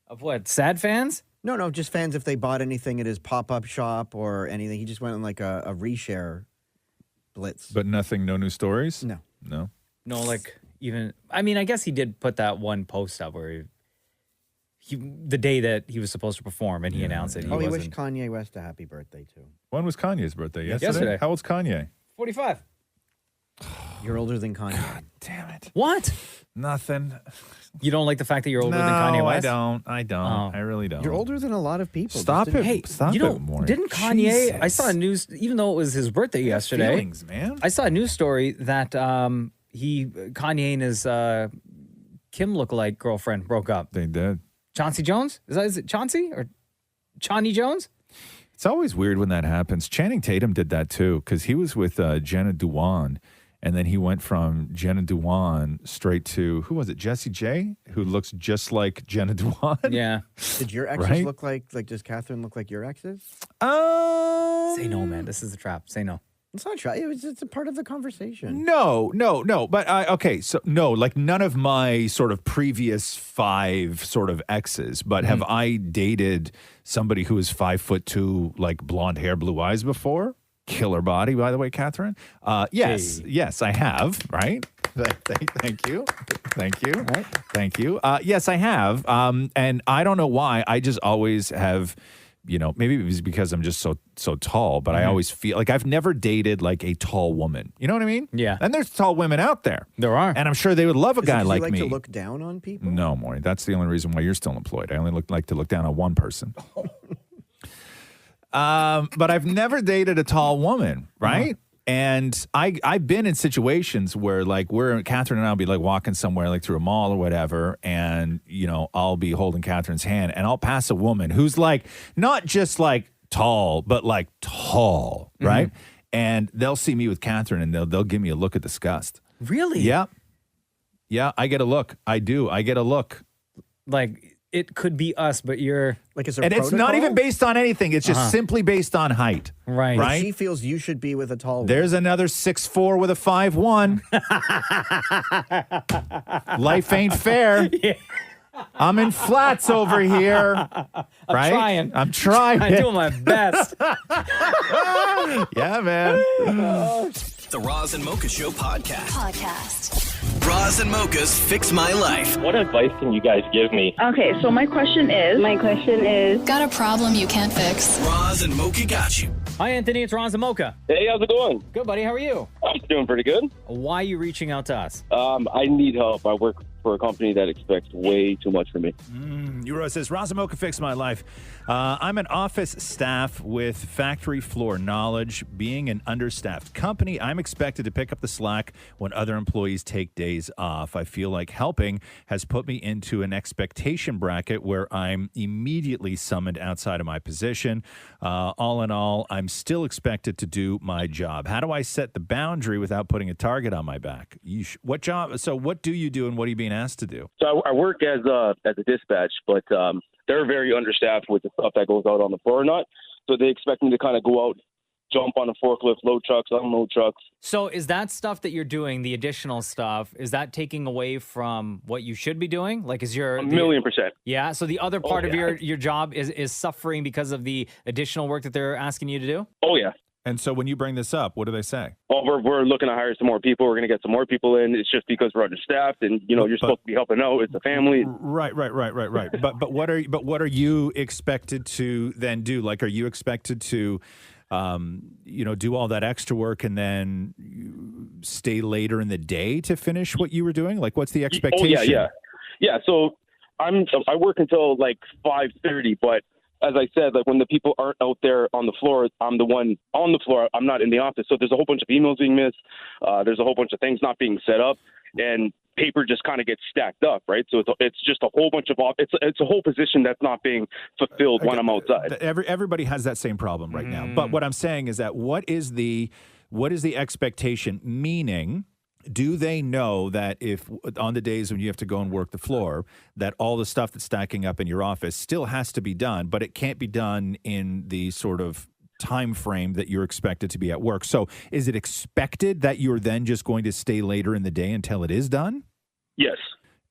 Of what? Sad fans? No, just fans if they bought anything at his pop-up shop or anything. He just went on like a reshare blitz. But nothing, no new stories? No. No. No, like even. I mean, I guess he did put that one post up where he the day that he was supposed to perform, and he announced it. He wished Kanye West a happy birthday too. When was Kanye's birthday? Yesterday? Yesterday. How old's Kanye? 45. You're older than Kanye. God damn it. What? Nothing. You don't like the fact that you're older no, than Kanye West? I don't. Oh. I really don't. You're older than a lot of people. Stop Just it. in- Stop you know, it, Maury. didn't Kanye? Jesus. I saw a news, even though it was his birthday yesterday. Feelings, man. I saw a news story that Kanye and his Kim lookalike girlfriend broke up. They did. Chauncey Jones? Is it Chauncey or Chani Jones? It's always weird when that happens. Channing Tatum did that too because he was with Jenna Dewan, and then he went from Jenna Dewan straight to who was it? Jessie J, who looks just like Jenna Dewan. Yeah. Did your exes Right? look like does Catherine look like your exes? Say no, man. This is a trap. Say no. It's not try. It's a part of the conversation. No. But okay, so no, like none of my sort of previous 5 sort of exes. But have I dated somebody who is 5'2", like blonde hair, blue eyes before? Killer body, by the way, Catherine. Yes, I have. Right. Thank you. Right. Thank you. Yes, I have. And I don't know why. I just always have. You know, maybe it was because I'm just so tall, but I always feel like I've never dated like a tall woman. You know what I mean? Yeah. And there's tall women out there. There are. And I'm sure they would love a Is it guy 'cause like you like me. to look down on people? No, Maury. That's the only reason why you're still employed. I only like to look down on one person. But I've never dated a tall woman, right? And I've been in situations where like Catherine and I'll be like walking somewhere like through a mall or whatever, and you know I'll be holding Catherine's hand, and I'll pass a woman who's like not just like tall, but like tall, right? And they'll see me with Catherine, and they'll give me a look of disgust. Really? Yeah, I get a look. I do. I get a look. Like it could be us, but you're like, is there And it's not even based on anything. It's just simply based on height. Right. Like, Right? she feels you should be with a tall woman. There's another 6'4" with a 5'1". Life ain't fair. I'm in flats over here. Right? I'm trying. I'm doing my best. Yeah, man. The Roz and Mocha Show podcast. Roz and Mocha's Fix My Life. What advice can you guys give me? Okay, so my question is, got a problem you can't fix. Roz and Mocha got you. Hi, Anthony. It's Ron Zamoka. Hey, how's it going? Good, buddy. How are you? I'm doing pretty good. Why are you reaching out to us? I need help. I work for a company that expects way too much from me. Euro says, Razamoka fixed my life. I'm an office staff with factory floor knowledge. Being an understaffed company, I'm expected to pick up the slack when other employees take days off. I feel like helping has put me into an expectation bracket where I'm immediately summoned outside of my position. All in all, I'm still expected to do my job. How do I set the boundary without putting a target on my back? What job? So what do you do and what are you being asked to do? So I work as a dispatch, but they're very understaffed with the stuff that goes out on the floor or not. So they expect me to kind of go out, jump on a forklift, load trucks, unload trucks. So is that stuff that you're doing, the additional stuff, is that taking away from what you should be doing? Like is your... 1,000,000%. Yeah, so the other part of your job is suffering because of the additional work that they're asking you to do? Oh, yeah. And so when you bring this up, what do they say? Oh, we're looking to hire some more people. We're going to get some more people in. It's just because we're understaffed, and you're supposed to be helping out. It's a family. Right. but what are you expected to then do? Like, are you expected to, do all that extra work and then stay later in the day to finish what you were doing? Like, what's the expectation? Yeah. So I work until like 5:30, but as I said, like when the people aren't out there on the floor, I'm the one on the floor. I'm not in the office. So there's a whole bunch of emails being missed. There's a whole bunch of things not being set up, and paper just kind of gets stacked up, right? So it's just a whole bunch of it's a whole position that's not being fulfilled when I'm outside. Everybody has that same problem right now. But what I'm saying is that what is the expectation? Meaning, do they know that if on the days when you have to go and work the floor, that all the stuff that's stacking up in your office still has to be done, but it can't be done in the sort of time frame that you're expected to be at work? So is it expected that you're then just going to stay later in the day until it is done? Yes.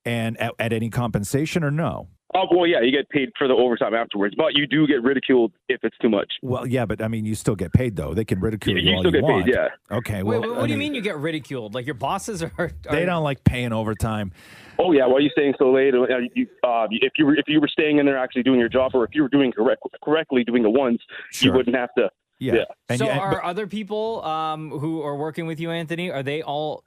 And at any compensation or no? Oh, well, yeah, you get paid for the overtime afterwards, but you do get ridiculed if it's too much. Well, yeah, but I mean, you still get paid though. They can ridicule you all still you get want. paid, yeah. Okay. Wait, Well, what do you mean you get ridiculed? Like your bosses are... They don't like paying overtime. Oh yeah, why are you staying so late? If you were staying in there actually doing your job, or if you were doing correctly doing the ones, Sure. you wouldn't have to Yeah. And so you- are other people who are working with you, Anthony, are they all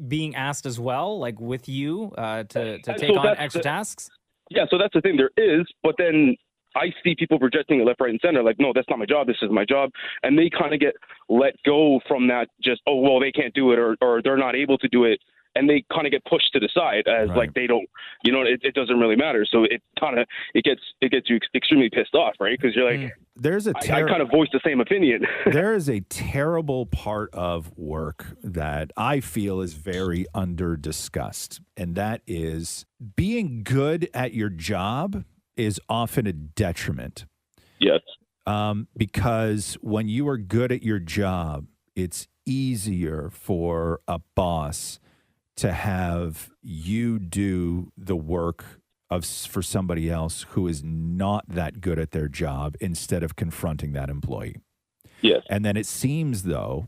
being asked as well, like with you, to So take on that's extra the- tasks? Yeah, so that's the thing. There is, but then I see people rejecting it left, right, and center. Like, no, that's not my job. This is my job. And they kind of get let go from that just, oh, well, they can't do it or they're not able to do it. And they kind of get pushed to the side as like they don't, it doesn't really matter. So it kind of it gets you extremely pissed off, right? Because you're like, there's a I kind of voice the same opinion. There is a terrible part of work that I feel is very under discussed, and that is being good at your job is often a detriment. Yes. Because when you are good at your job, it's easier for a boss to have you do the work for somebody else who is not that good at their job instead of confronting that employee. Yes. And then it seems, though,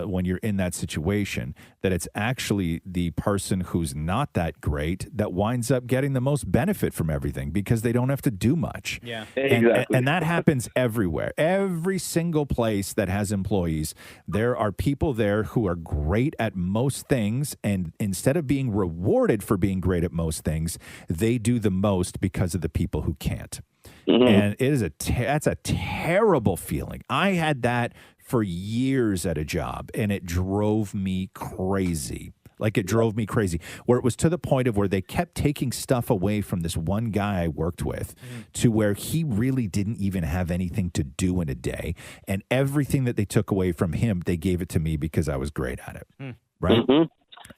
when you're in that situation, that it's actually the person who's not that great that winds up getting the most benefit from everything because they don't have to do much. Yeah, exactly. And that happens everywhere. Every single place that has employees, there are people there who are great at most things, and instead of being rewarded for being great at most things, they do the most because of the people who can't. And it is that's a terrible feeling. I had that for years at a job, and it drove me crazy. Like, it drove me crazy, where it was to the point of where they kept taking stuff away from this one guy I worked with to where he really didn't even have anything to do in a day. And everything that they took away from him, they gave it to me because I was great at it. Right?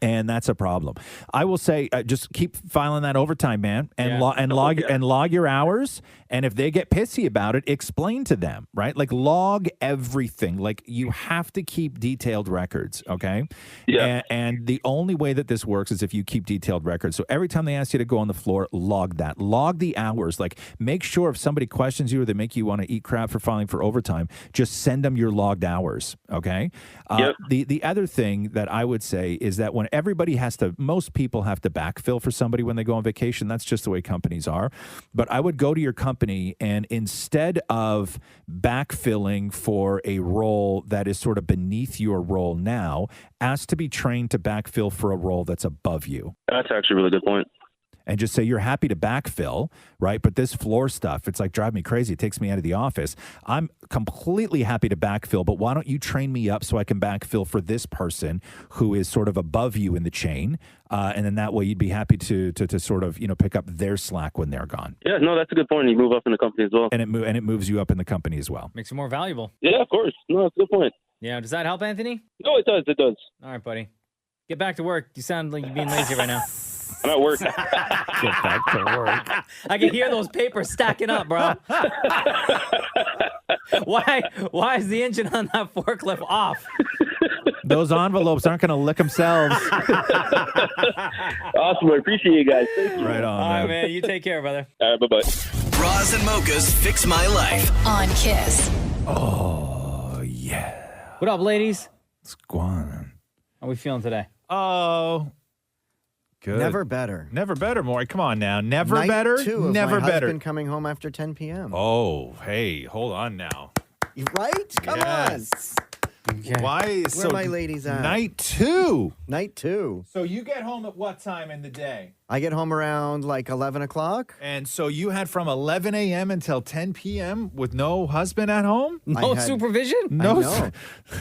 And that's a problem. I will say, just keep filing that overtime, man, and log your hours. And if they get pissy about it, explain to them, right? Like, log everything. Like, you have to keep detailed records, okay? Yeah. And the only way that this works is if you keep detailed records. So every time they ask you to go on the floor, log that. Log the hours. Like, make sure if somebody questions you or they make you want to eat crap for filing for overtime, just send them your logged hours, okay? The other thing that I would say is that when most people have to backfill for somebody when they go on vacation. That's just the way companies are. But I would go to your company, and instead of backfilling for a role that is sort of beneath your role now, ask to be trained to backfill for a role that's above you. That's actually a really good point. And just say you're happy to backfill, right? But this floor stuff, it's like driving me crazy. It takes me out of the office. I'm completely happy to backfill, but why don't you train me up so I can backfill for this person who is sort of above you in the chain? And then that way you'd be happy to sort of, pick up their slack when they're gone. Yeah, no, that's a good point. You move up in the company as well. And it moves you up in the company as well. Makes you more valuable. Yeah, of course. No, that's a good point. Yeah, does that help, Anthony? No, it does. It does. All right, buddy. Get back to work. You sound like you're being lazy right now. I'm at work. Get back to work. I can hear those papers stacking up, bro. Why is the engine on that forklift off? Those envelopes aren't going to lick themselves. Awesome. I appreciate you guys. Thank you. Right on, All right, man. You take care, brother. All right, bye-bye. Roz and Mocha's Fix My Life. On Kiss. Oh, yeah. What up, ladies? What's going on? How are we feeling today? Oh, good. Never better. Never better, Maury. Come on now. Never Night better. two of Never my better. husband coming home after 10 p.m. Oh, hey, hold on now. Right? Come Yes. on. Why? Where are my ladies at? Night two. Night two. So you get home at what time in the day? I get home around like 11 o'clock. And so you had from 11 a.m. until 10 p.m. with no husband at home? No supervision? No. I know.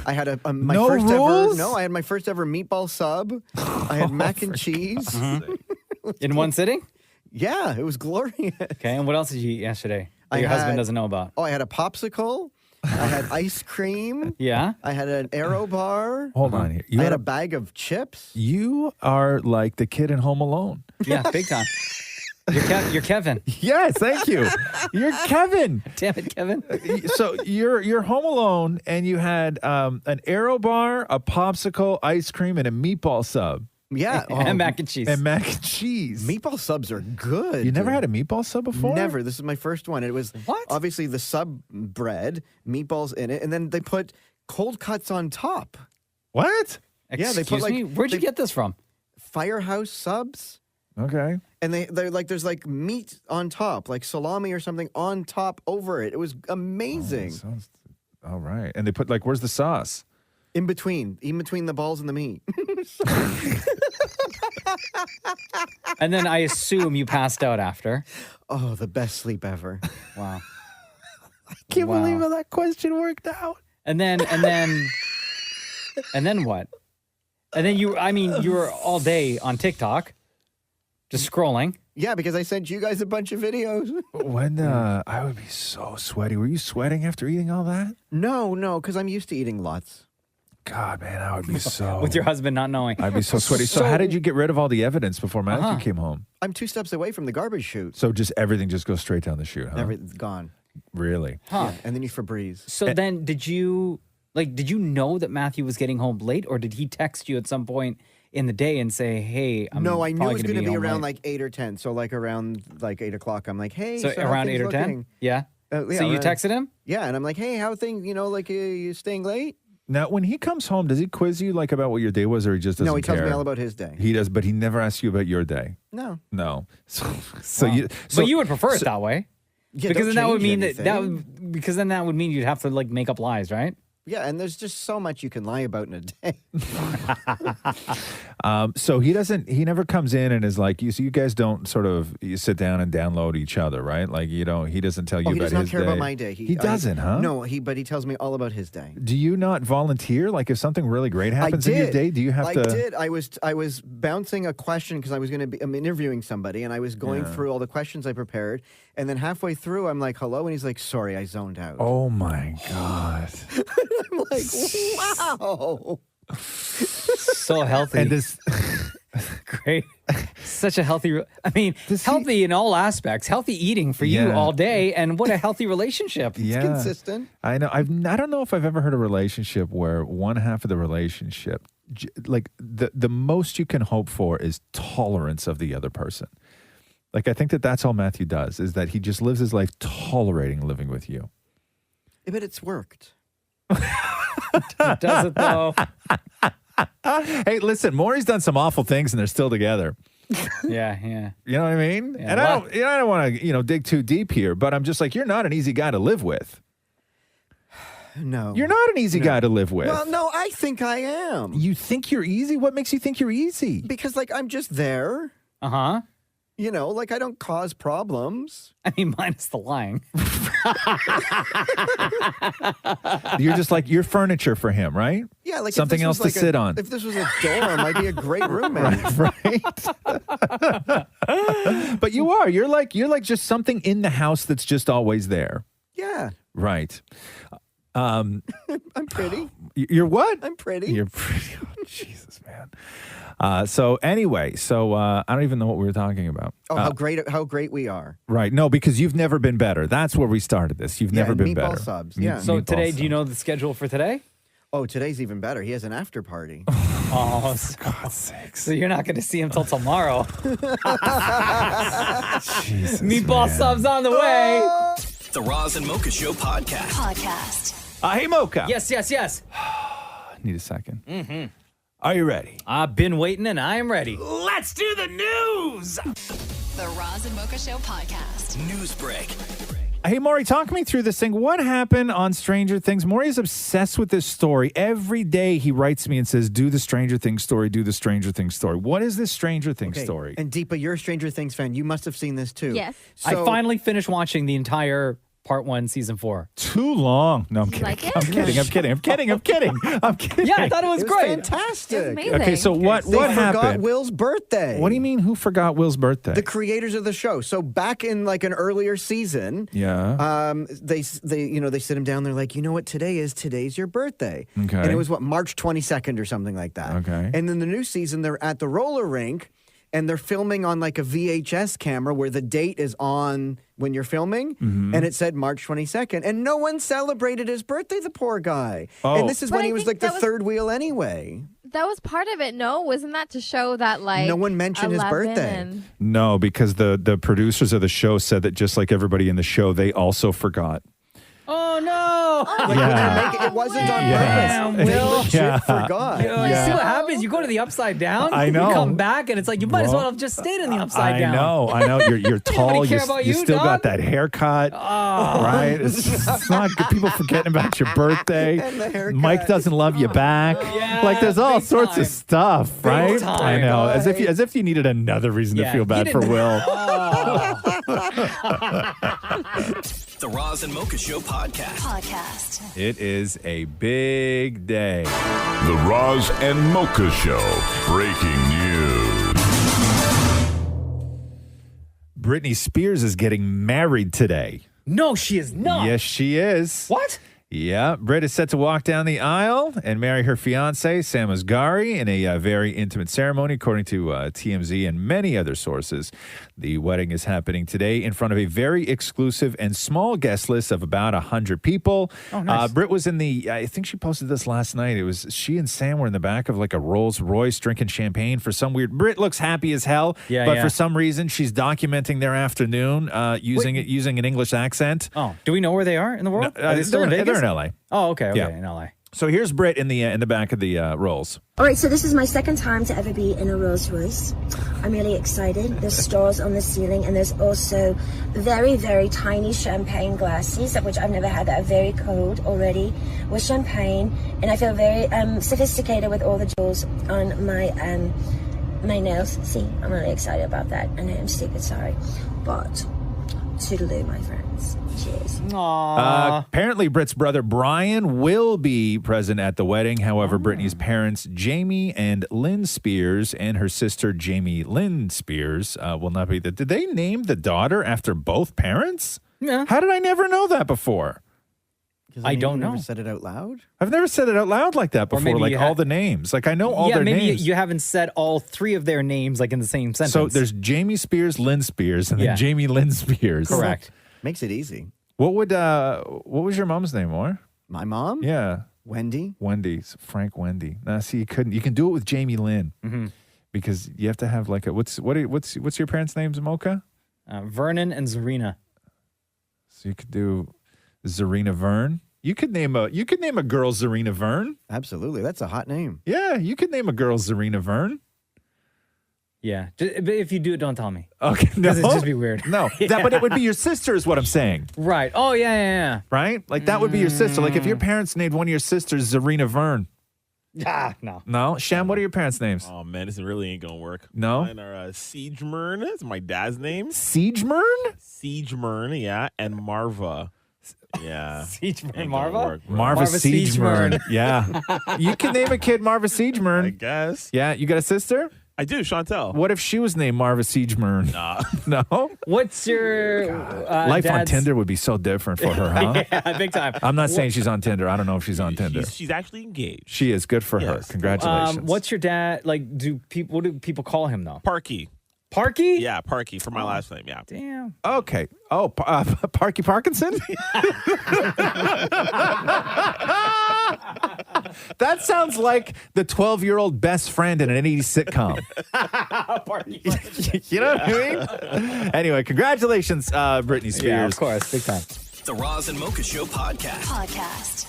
I had my No first rules? ever. No, I had my first ever meatball sub. I had mac and cheese. In one sitting? Yeah, it was glorious. Okay, and what else did you eat yesterday that I your husband had- doesn't know about? Oh, I had a popsicle. I had ice cream. Yeah? I had an Aero bar. Hold on here. I had a bag of chips. You are like the kid in Home Alone. Yeah, big time. You're Kevin. Yes, thank you. You're Kevin. Damn it, Kevin. So you're Home Alone, and you had an Aero bar, a popsicle, ice cream, and a meatball sub. Yeah. And mac and cheese. And mac and cheese. Meatball subs are good. You never had a meatball sub before? Never. This is my first one. It was obviously the sub bread, meatballs in it, and then they put cold cuts on top. What? Yeah, they put Excuse me? Where'd you get this from? Firehouse subs. Okay. And they're like, there's like meat on top, like salami or something on top over it. It was amazing. All right. And they put like, where's the sauce? In between the balls and the meat. And then I assume you passed out after. Oh, the best sleep ever. Wow. I can't believe how that question worked out. And then what? And then you were all day on TikTok, just scrolling. Yeah, because I sent you guys a bunch of videos. When I would be so sweaty. Were you sweating after eating all that? No, because I'm used to eating lots. God, man, I would be so... With your husband not knowing. I'd be so sweaty. So how did you get rid of all the evidence before Matthew came home? I'm 2 steps away from the garbage chute. So just everything just goes straight down the chute, huh? Everything's gone. Really? Huh. Yeah, and then you Febreze. So then did you know that Matthew was getting home late, or did he text you at some point in the day and say, hey, No, I knew it was going to be around late. like 8 or 10. So like around like 8 o'clock, I'm like, hey. So how around things 8 or 10? looking? Yeah. Yeah, So you around- texted him? Yeah, and I'm like, hey, how are things, you staying late? Now, when he comes home, does he quiz you like about what your day was, or he just doesn't No, he tells care? me all about his day. He does, but he never asks you about your day. No. No. So Wow. But you would prefer it that way. Yeah, because don't then that would change mean anything. because then that would mean you'd have to like make up lies, right? Yeah, and there's just so much you can lie about in a day. So he never comes in and is like, you guys don't sort of you sit down and download each other, right? Like, he doesn't tell you He about does not his care day. about my day. He doesn't, huh? No, but he tells me all about his day. Do you not volunteer? Like, if something really great happens I in did. your day, do you have to? I did. I was bouncing a question because I'm interviewing somebody, and I was going through all the questions I prepared, and then halfway through, I'm like, hello, and he's like, sorry, I zoned out. Oh my God. I'm like, wow. So healthy. And this great. Such a healthy, healthy in all aspects. Healthy eating for you all day, and what a healthy relationship. Yeah. Consistent. I know. I don't know if I've ever heard a relationship where one half of the relationship, like the most you can hope for is tolerance of the other person. Like, I think that's all Matthew does, is that he just lives his life tolerating living with you. Yeah, but it's worked. Does it though? Hey, listen, Maury's done some awful things and they're still together. Yeah. You know what I mean? Yeah, And I don't want to, dig too deep here, but I'm just like, you're not an easy guy to live with. No. You're not an easy guy to live with. Well, no, I think I am. You think you're easy? What makes you think you're easy? Because, I'm just there. Uh-huh. I don't cause problems. Minus the lying. You're just like, you're furniture for him, right? Yeah, like something else to sit on. If this was a dorm, I'd be a great roommate. Right. But you are. You're like just something in the house that's just always there. Yeah. Right. I'm pretty. You're what? I'm pretty. You're pretty. Oh, Jesus, man. So anyway, I don't even know what we were talking about. Oh, how great we are. Right. No, because you've never been better. That's where we started this. You've never been meatball better. subs. So today, do you know the schedule for today? Oh, today's even better. He has an after party. Oh, for God's sakes. So you're not going to see him till tomorrow. Jesus, Meatball subs on the way. The Roz and Mocha Show podcast. Hey, Mocha. Yes. Need a second. Mm-hmm. Are you ready? I've been waiting and I am ready. Let's do the news. The Roz and Mocha Show podcast. News break. Hey, Maury, talk me through this thing. What happened on Stranger Things? Maury is obsessed with this story. Every day he writes me and says, do the Stranger Things story, do the Stranger Things story. What is this Stranger Things story? And Deepa, you're a Stranger Things fan. You must have seen this too. Yes. I finally finished watching the entire Part 1, Season 4. Too long. No, I'm kidding. like it? I'm kidding. I'm kidding. Yeah, I thought it was great. Fantastic. It was amazing. Okay, so what They forgot happened? Will's birthday. What do you mean, who forgot Will's birthday? The creators of the show. So back in an earlier season, they sit him down. They're like, you know what today's your birthday. Okay. And it was March 22nd or something like that. Okay. And then the new season, they're at the roller rink and they're filming on a VHS camera where the date is on when you're filming, Mm-hmm. and it said March 22nd, and no one celebrated his birthday, the poor guy. Oh. And this is But when I he was think the that was- third wheel anyway. That was part of it, no? Wasn't that to show that, No one mentioned his 11 birthday. and- No, because the producers of the show said that just like everybody in the show, they also forgot. Oh, no. no. Like, we didn't make it wasn't on purpose. They legit forgot. You see what happens? You go to the upside down. I know. You come back, and it's like you might as well have just stayed in the upside down. I know. You're tall. care You about still you, got dog? that haircut, right? It's not good. People forgetting about your birthday. And the haircut. Mike doesn't love you back. Yeah, like the's all sorts of stuff, right? time. I know. As if you needed another reason to feel bad for Will. The Roz and Mocha Show podcast. It is a big day. The Roz and Mocha Show. Breaking news. Britney Spears is getting married today. No, she is not. Yes, she is. What? Yeah, Britt is set to walk down the aisle and marry her fiancé, Sam Asghari, in a very intimate ceremony, according to TMZ and many other sources. The wedding is happening today in front of a very exclusive and small guest list of about 100 people. Oh, nice. Britt was in I think she posted this last night. It was she and Sam were in the back of like a Rolls Royce drinking champagne for some weird. Britt looks happy as hell, but for some reason she's documenting their afternoon using an English accent. Oh, do we know where they are in the world? Are they still in Vegas? They're in LA. Oh, okay, Yeah. in LA. So here's Britt in the back of the Rolls. All right, so this is my second time to ever be in a Rolls Royce. I'm really excited. There's stars on the ceiling, and there's also very, very tiny champagne glasses, which I've never had, that are very cold already, with champagne. And I feel very sophisticated with all the jewels on my nails. See, I'm really excited about that. I know I'm stupid, sorry. But toodaloo, my friends. Cheers. Apparently, Britt's brother Brian will be present at the wedding. However, Britney's parents, Jamie and Lynn Spears, and her sister, Jamie Lynn Spears, will not be there. Did they name the daughter after both parents? Yeah. How did I never know that before? I don't know. Never said it out loud? I've never said it out loud like that Or before, maybe like you all had- the names. Like I know all their maybe names. you haven't said all three of their names like in the same sentence. So there's Jamie Spears, Lynn Spears, and Yeah. then Jamie Lynn Spears. Correct. Makes it easy. What was your mom's name, Or? My mom? Yeah. Wendy? Wendy. Frank Wendy. Now, see, you can do it with Jamie Lynn because you have to have like what's your parents' names, Mocha? Vernon and Zarina. So you could do Zarina Vern. You could name a girl Zarina Vern. Absolutely. That's a hot name. Yeah, you could name a girl Zarina Vern. Yeah. But if you do it, don't tell me. Okay. No. Because it'd just be weird. No. But it would be your sister is what I'm saying. Right. Oh, yeah. Right? Like that would be your sister. Like if your parents named one of your sisters Zarina Vern. No. No? Shem, what are your parents' names? Oh, man, this really ain't going to work. No? Mine are Siegemern. That's my dad's name. Siegemern? Siegemern, yeah. And Marva. Yeah. Siegemern Marva? Marva Siegemern. Yeah. You can name a kid Marva Siegemern. I guess. Yeah. You got a sister? I do, Chantel. What if she was named Marva Siegemern? Nah. No? What's your Life on dad's- Tinder would be so different for her, huh? Yeah, big time. I'm not saying she's on Tinder. I don't know if she's on Tinder. She's actually engaged. She is. Good for her. Congratulations. What's your dad like? What do people call him though? Parky. Parky? Yeah, Parky for my last name, yeah. Damn. Okay. Oh, Parky Parkinson? That sounds like the 12-year-old best friend in an 80s sitcom. You know what I mean? Anyway, congratulations, Britney Spears. Yeah, of course. Big time. The Roz and Mocha Show podcast.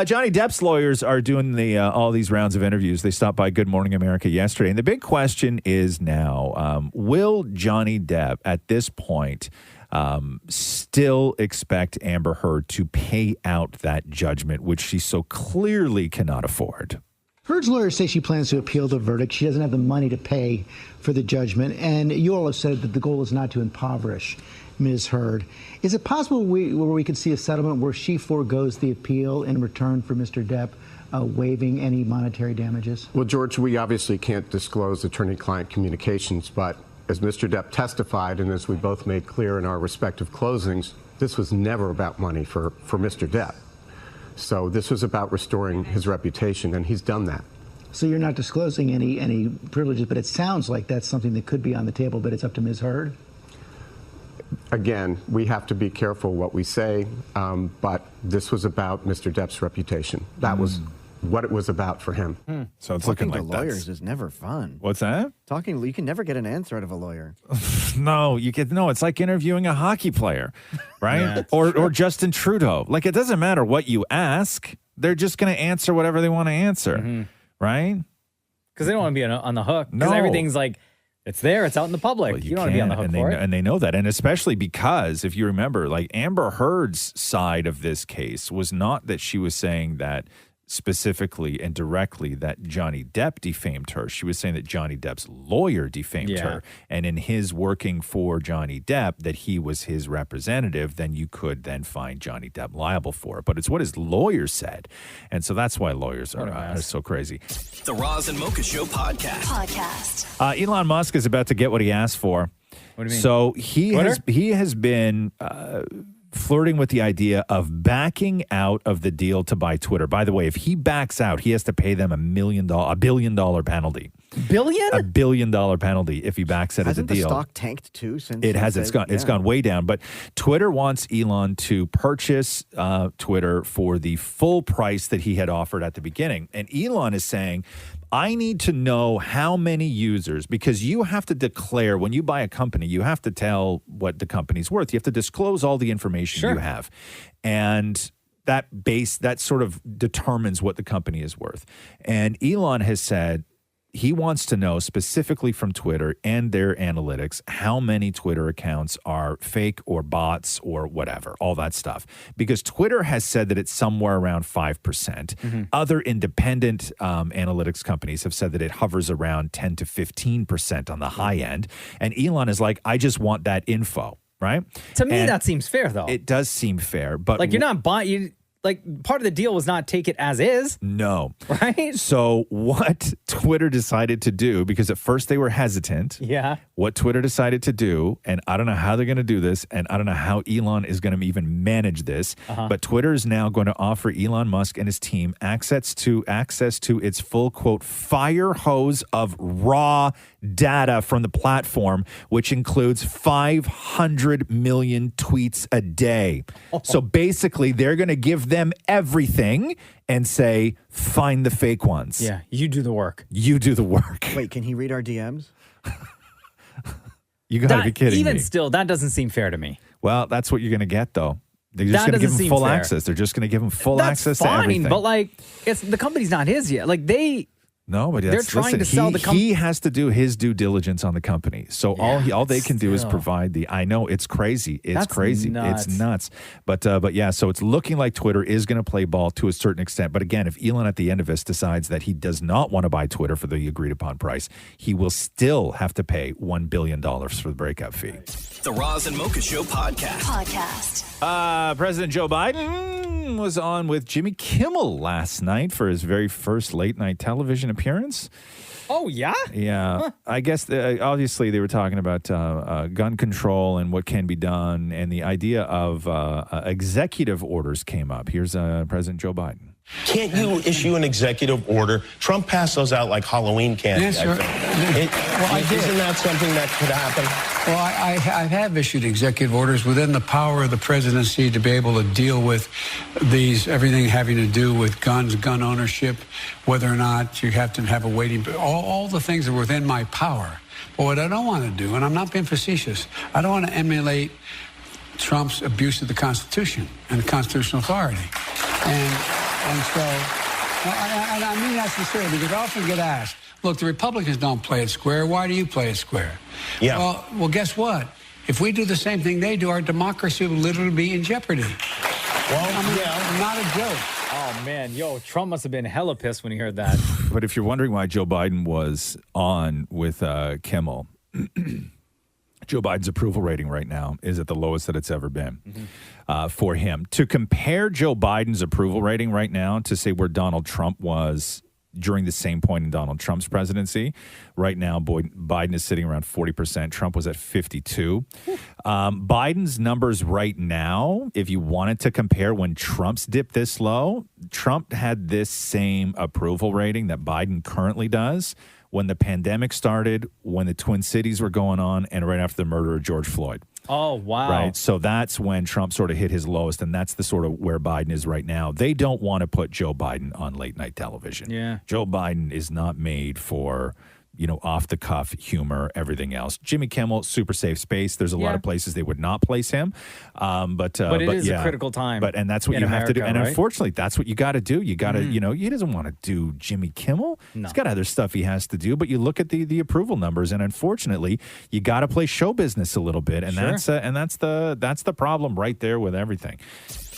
Johnny Depp's lawyers are doing all these rounds of interviews. They stopped by Good Morning America yesterday. And the big question is now, will Johnny Depp at this point still expect Amber Heard to pay out that judgment, which she so clearly cannot afford? Heard's lawyers say she plans to appeal the verdict. She doesn't have the money to pay for the judgment. And you all have said that the goal is not to impoverish Ms. Heard. Is it possible where we could see a settlement where she foregoes the appeal in return for Mr. Depp waiving any monetary damages? Well, George, we obviously can't disclose attorney-client communications, but as Mr. Depp testified and as we both made clear in our respective closings, this was never about money for Mr. Depp. So this was about restoring his reputation, and he's done that. So you're not disclosing any privileges, but it sounds like that's something that could be on the table, but it's up to Ms. Heard? Again, we have to be careful what we say, but this was about Mr. Depp's reputation. That was what it was about for him. So it's Talking looking to like lawyers is never fun. What's that? You can never get an answer out of a lawyer. No, it's like interviewing a hockey player, right? Yeah, or Justin Trudeau. Like, it doesn't matter what you ask. They're just going to answer whatever they want to answer, right? Because they don't want to be on the hook. No. Because everything's like, it's there, it's out in the public. You don't want to be on the hook for it. And they know that. And especially because, if you remember, like Amber Heard's side of this case was not that she was saying that specifically and directly that Johnny Depp defamed her. She was saying that Johnny Depp's lawyer defamed her. And in his working for Johnny Depp, that he was his representative, then you could then find Johnny Depp liable for it. But it's what his lawyer said. And so that's why lawyers are so crazy. The Roz and Mocha Show podcast. Elon Musk is about to get what he asked for. What do you mean? So he has been flirting with the idea of backing out of the deal to buy Twitter. By the way, if he backs out, he has to pay them $1 billion penalty. Billion? $1 billion penalty if he backs out of the deal. Hasn't the stock tanked too since? It has. It's gone way down. But Twitter wants Elon to purchase Twitter for the full price that he had offered at the beginning. And Elon is saying, I need to know how many users, because you have to declare when you buy a company, you have to tell what the company's worth. You have to disclose all the information you have. And that sort of determines what the company is worth. And Elon has said he wants to know specifically from Twitter and their analytics how many Twitter accounts are fake or bots or whatever, all that stuff. Because Twitter has said that it's somewhere around 5%. Other independent analytics companies have said that it hovers around 10 to 15% on the high end. And Elon is like, I just want that info, right? To me, that seems fair, though. It does seem fair. But like, you're not buying... Like, part of the deal was not take it as is. No. Right? So what Twitter decided to do, because at first they were hesitant. Yeah. What Twitter decided to do, and I don't know how they're going to do this, and I don't know how Elon is going to even manage this, but Twitter is now going to offer Elon Musk and his team access to its full, quote, fire hose of raw data from the platform, which includes 500 million tweets a day. So basically, they're going to give them everything and say, find the fake ones. Yeah, you do the work. You do the work. Wait, can he read our DMs? You got to be kidding even me. Still, that doesn't seem fair to me. Well, that's what you're going to get, though. They're just going to give him full access. They're just going to give him full access to everything. But like, the company's not his yet. Like No, but they're trying to sell the company. He has to do his due diligence on the company. So all they can do is provide the. I know it's crazy. It's crazy. Nuts. It's nuts. But yeah. So it's looking like Twitter is going to play ball to a certain extent. But again, if Elon at the end of this decides that he does not want to buy Twitter for the agreed upon price, he will still have to pay $1 billion for the breakup fee. The Roz and Mocha Show podcast. President Joe Biden was on with Jimmy Kimmel last night for his very first late night television appearance. Oh, yeah? Yeah. I guess, obviously, they were talking about gun control and what can be done, and the idea of executive orders came up. Here's President Joe Biden. Can't you issue an executive order? Trump passed those out like Halloween candy. Yes, sir. I did. Isn't that something that could happen? Well, I have issued executive orders within the power of the presidency to be able to deal with everything having to do with guns, gun ownership, whether or not you have to have a waiting, all the things that are within my power. But what I don't want to do, and I'm not being facetious, I don't want to emulate Trump's abuse of the Constitution and the constitutional authority. And so, and I mean that sincerely, because I often get asked, look, the Republicans don't play it square. Why do you play it square? Yeah. Well, guess what? If we do the same thing they do, our democracy will literally be in jeopardy. Well, not a joke. Oh, man. Trump must have been hella pissed when he heard that. But if you're wondering why Joe Biden was on with Kimmel, Joe Biden's approval rating right now is at the lowest that it's ever been for him. To compare Joe Biden's approval rating right now to say where Donald Trump was during the same point in Donald Trump's presidency, right now Biden is sitting around 40%. Trump was at 52%. Biden's numbers right now, if you wanted to compare when Trump's dipped this low, Trump had this same approval rating that Biden currently does when the pandemic started, when the Twin Cities were going on, and right after the murder of George Floyd. Oh, wow. Right. So that's when Trump sort of hit his lowest, and that's the sort of where Biden is right now. They don't want to put Joe Biden on late night television. Yeah. Joe Biden is not made for, off the cuff humor, everything else. Jimmy Kimmel, super safe space. There's a lot of places they would not place him. But it is a critical time. And that's what in you have to do. America, And right? unfortunately, that's what you got to do. You got to, he doesn't want to do Jimmy Kimmel. No. He's got other stuff he has to do. But you look at the approval numbers, and unfortunately, you got to play show business a little bit. And Sure. that's the problem right there with everything.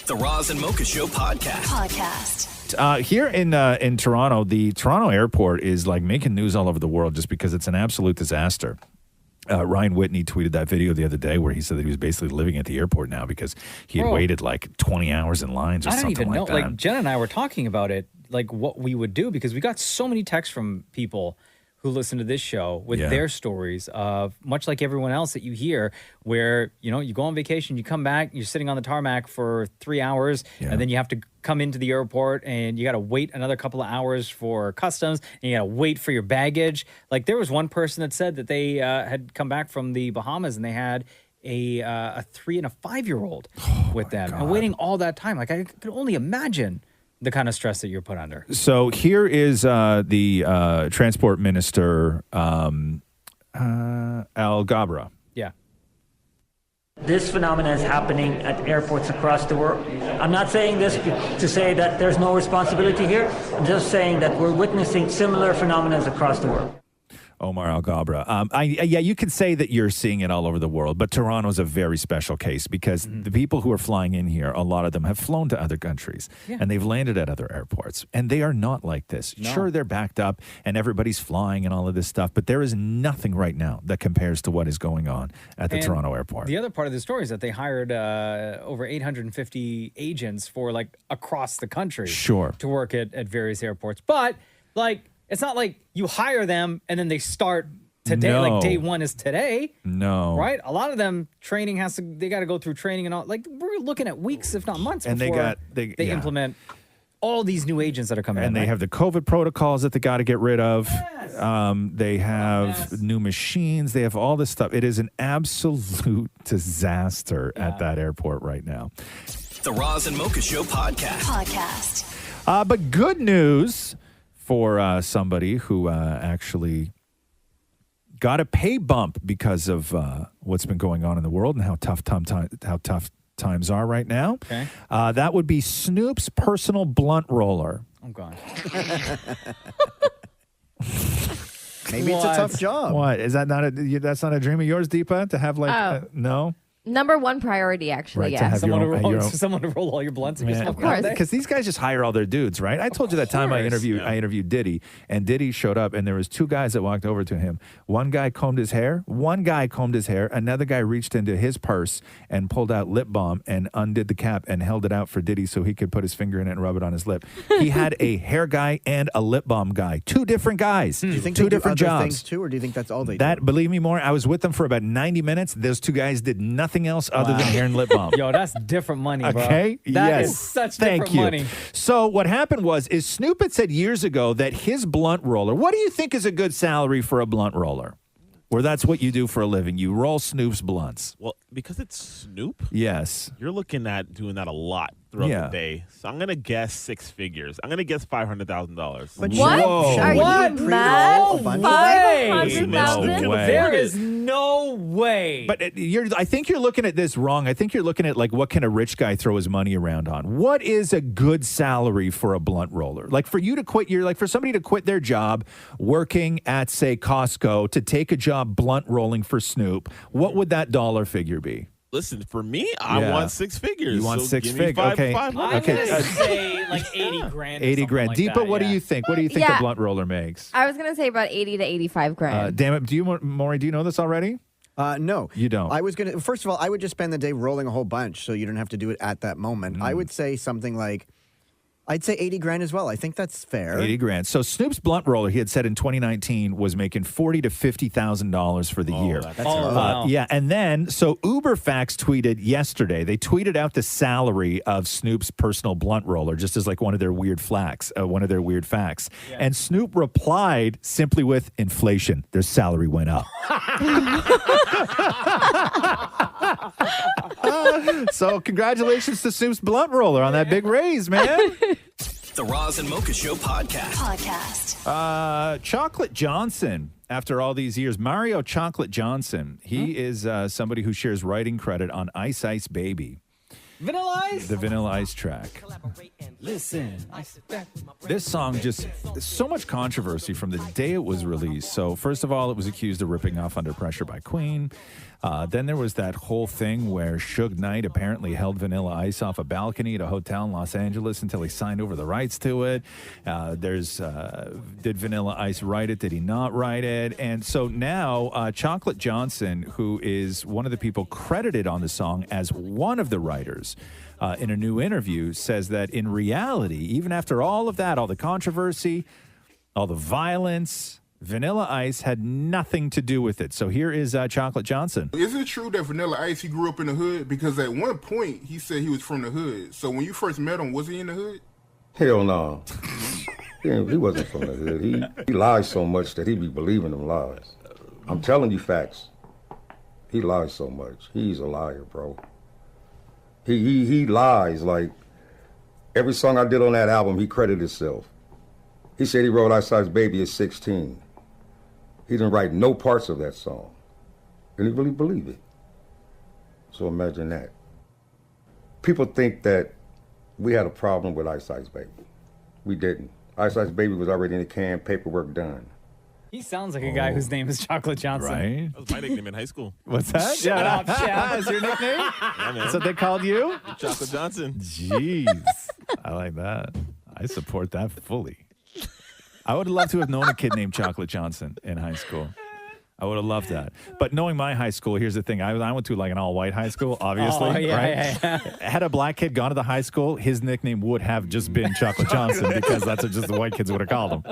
The Roz and Mocha Show podcast. Here in Toronto, the Toronto airport is like making news all over the world just because it's an absolute disaster. Ryan Whitney tweeted that video the other day where he said that he was basically living at the airport now because he had Bro. waited like 20 hours in lines or I don't something even know. like that. Like Jen and I were talking about it, like what we would do, because we got so many texts from people who listen to this show with their stories of much like everyone else that you hear, where you go on vacation, you come back, you're sitting on the tarmac for 3 hours, and then you have to come into the airport and you got to wait another couple of hours for customs, and you got to wait for your baggage. Like there was one person that said that they had come back from the Bahamas and they had a 3 and a 5-year-old with them, and waiting all that time. Like I could only imagine the kind of stress that you're put under. So here is the transport minister, Al Gabra. Yeah. This phenomenon is happening at airports across the world. I'm not saying this to say that there's no responsibility here. I'm just saying that we're witnessing similar phenomena across the world. Omar Al Gabra. You could say that you're seeing it all over the world, but Toronto's a very special case because the people who are flying in here, a lot of them have flown to other countries and they've landed at other airports, and they are not like this. No. Sure, they're backed up and everybody's flying and all of this stuff, but there is nothing right now that compares to what is going on at the And Toronto airport. The other part of the story is that they hired over 850 agents for like across the country Sure. to work at various airports. But like, it's not like you hire them and then they start today. No. Like day one is today. No. Right? A lot of them they got to go through training and all. Like we're looking at weeks, if not months, And before they they yeah. implement all these new agents that are coming in. And they right? have the COVID protocols that they got to get rid of. They have new machines. They have all this stuff. It is an absolute disaster at that airport right now. The Roz and Mocha Show podcast. But good news for somebody who actually got a pay bump because of what's been going on in the world and how tough times are right now. Okay. That would be Snoop's personal blunt roller. Oh, God. Maybe it's a tough job. What? Is that that's not a dream of yours, Deepa, to have like, no? Number one priority, actually, Right, to yes. have Someone your own- to roll all your blunts. If you're Man, smoking all day. because these guys just hire all their dudes, right? I told you that time I interviewed Diddy, and Diddy showed up, and there was 2 guys that walked over to him. One guy combed his hair. Another guy reached into his purse and pulled out lip balm and undid the cap and held it out for Diddy so he could put his finger in it and rub it on his lip. He had a hair guy and a lip balm guy. 2 different guys. Do you think 2 they do different other jobs. things too, or do you think that's all they do? That, believe me more, I was with them for about 90 minutes. Those 2 guys did nothing else other Wow. than hair and lip balm. Yo, that's different money, bro. Okay. That yes. is such Thank different you. money. So what happened is Snoop had said years ago that his blunt roller. What do you think is a good salary for a blunt roller? Or that's what you do for a living. You roll Snoop's blunts. Well, because it's Snoop, Yes. you're looking at doing that a lot throughout Yeah. the day. So I'm gonna guess 6 figures. I'm gonna guess $500,000. But What? Whoa. Are What? you mad? No way. 500,000? No way. There is no way. But I think you're looking at this wrong. I think you're looking at like what can a rich guy throw his money around on? What is a good salary for a blunt roller? Like for you to quit for somebody to quit their job working at say Costco to take a job blunt rolling for Snoop, what would that dollar figure be? Listen, for me, I Yeah. want 6 figures. You want so 6 give me figures? Okay. 500. I'm Okay. gonna say like 80 grand. 80 grand. Like Deepa, that, what do yeah. you think? What do you think Yeah. a blunt roller makes? I was going to say about 80 to 85 grand. Damn it. Maury, do you know this already? No. You don't. I was going to, first of all, I would just spend the day rolling a whole bunch so you don't have to do it at that moment. I would say something like, I'd say 80 grand as well. I think that's fair. 80 grand. So Snoop's blunt roller, he had said in 2019, was making $40,000 to $50,000 for the year. That's a lot. Wow. Yeah, and then, so UberFacts tweeted yesterday, they tweeted out the salary of Snoop's personal blunt roller, just as like one of their weird facts. And Snoop replied simply with inflation. Their salary went up. So congratulations to Snoop's blunt roller on that big raise, man. The Roz and Mocha Show podcast. Chocolate Johnson, after all these years, Mario Chocolate Johnson, he is somebody who shares writing credit on Ice Ice Baby. Vanilla Ice? The Vanilla Ice track. Listen. This song just, so much controversy from the day it was released. So first of all, it was accused of ripping off Under Pressure by Queen. Then there was that whole thing where Suge Knight apparently held Vanilla Ice off a balcony at a hotel in Los Angeles until he signed over the rights to it. Did Vanilla Ice write it? Did he not write it? And so now Chocolate Johnson, who is one of the people credited on the song as one of the writers, in a new interview, says that in reality, even after all of that, all the controversy, all the violence, Vanilla Ice had nothing to do with it. So here is Chocolate Johnson. Is it true that Vanilla Ice, he grew up in the hood? Because at one point, he said he was from the hood. So when you first met him, was he in the hood? Hell no. He wasn't from the hood. He lies so much that he be believing them lies. I'm telling you facts. He lies so much. He's a liar, bro. He lies. Like, every song I did on that album, he credited himself. He said he wrote Ice Ice Baby at 16. He didn't write no parts of that song. And he really believed it. So imagine that. People think that we had a problem with Ice Ice Baby. We didn't. Ice Ice Baby was already in the can, paperwork done. He sounds like a guy whose name is Chocolate Johnson. Right? That was my nickname in high school. What's that? Shut up, Shep. That's your nickname? Yeah, man. That's what they called you? Chocolate Johnson. Jeez. I like that. I support that fully. I would have loved to have known a kid named Chocolate Johnson in high school. I would have loved that. But knowing my high school, here's the thing. I went to like an all-white high school, obviously. Oh, yeah, right? yeah. Had a black kid gone to the high school, his nickname would have just been Chocolate Johnson because that's what just the white kids would have called him.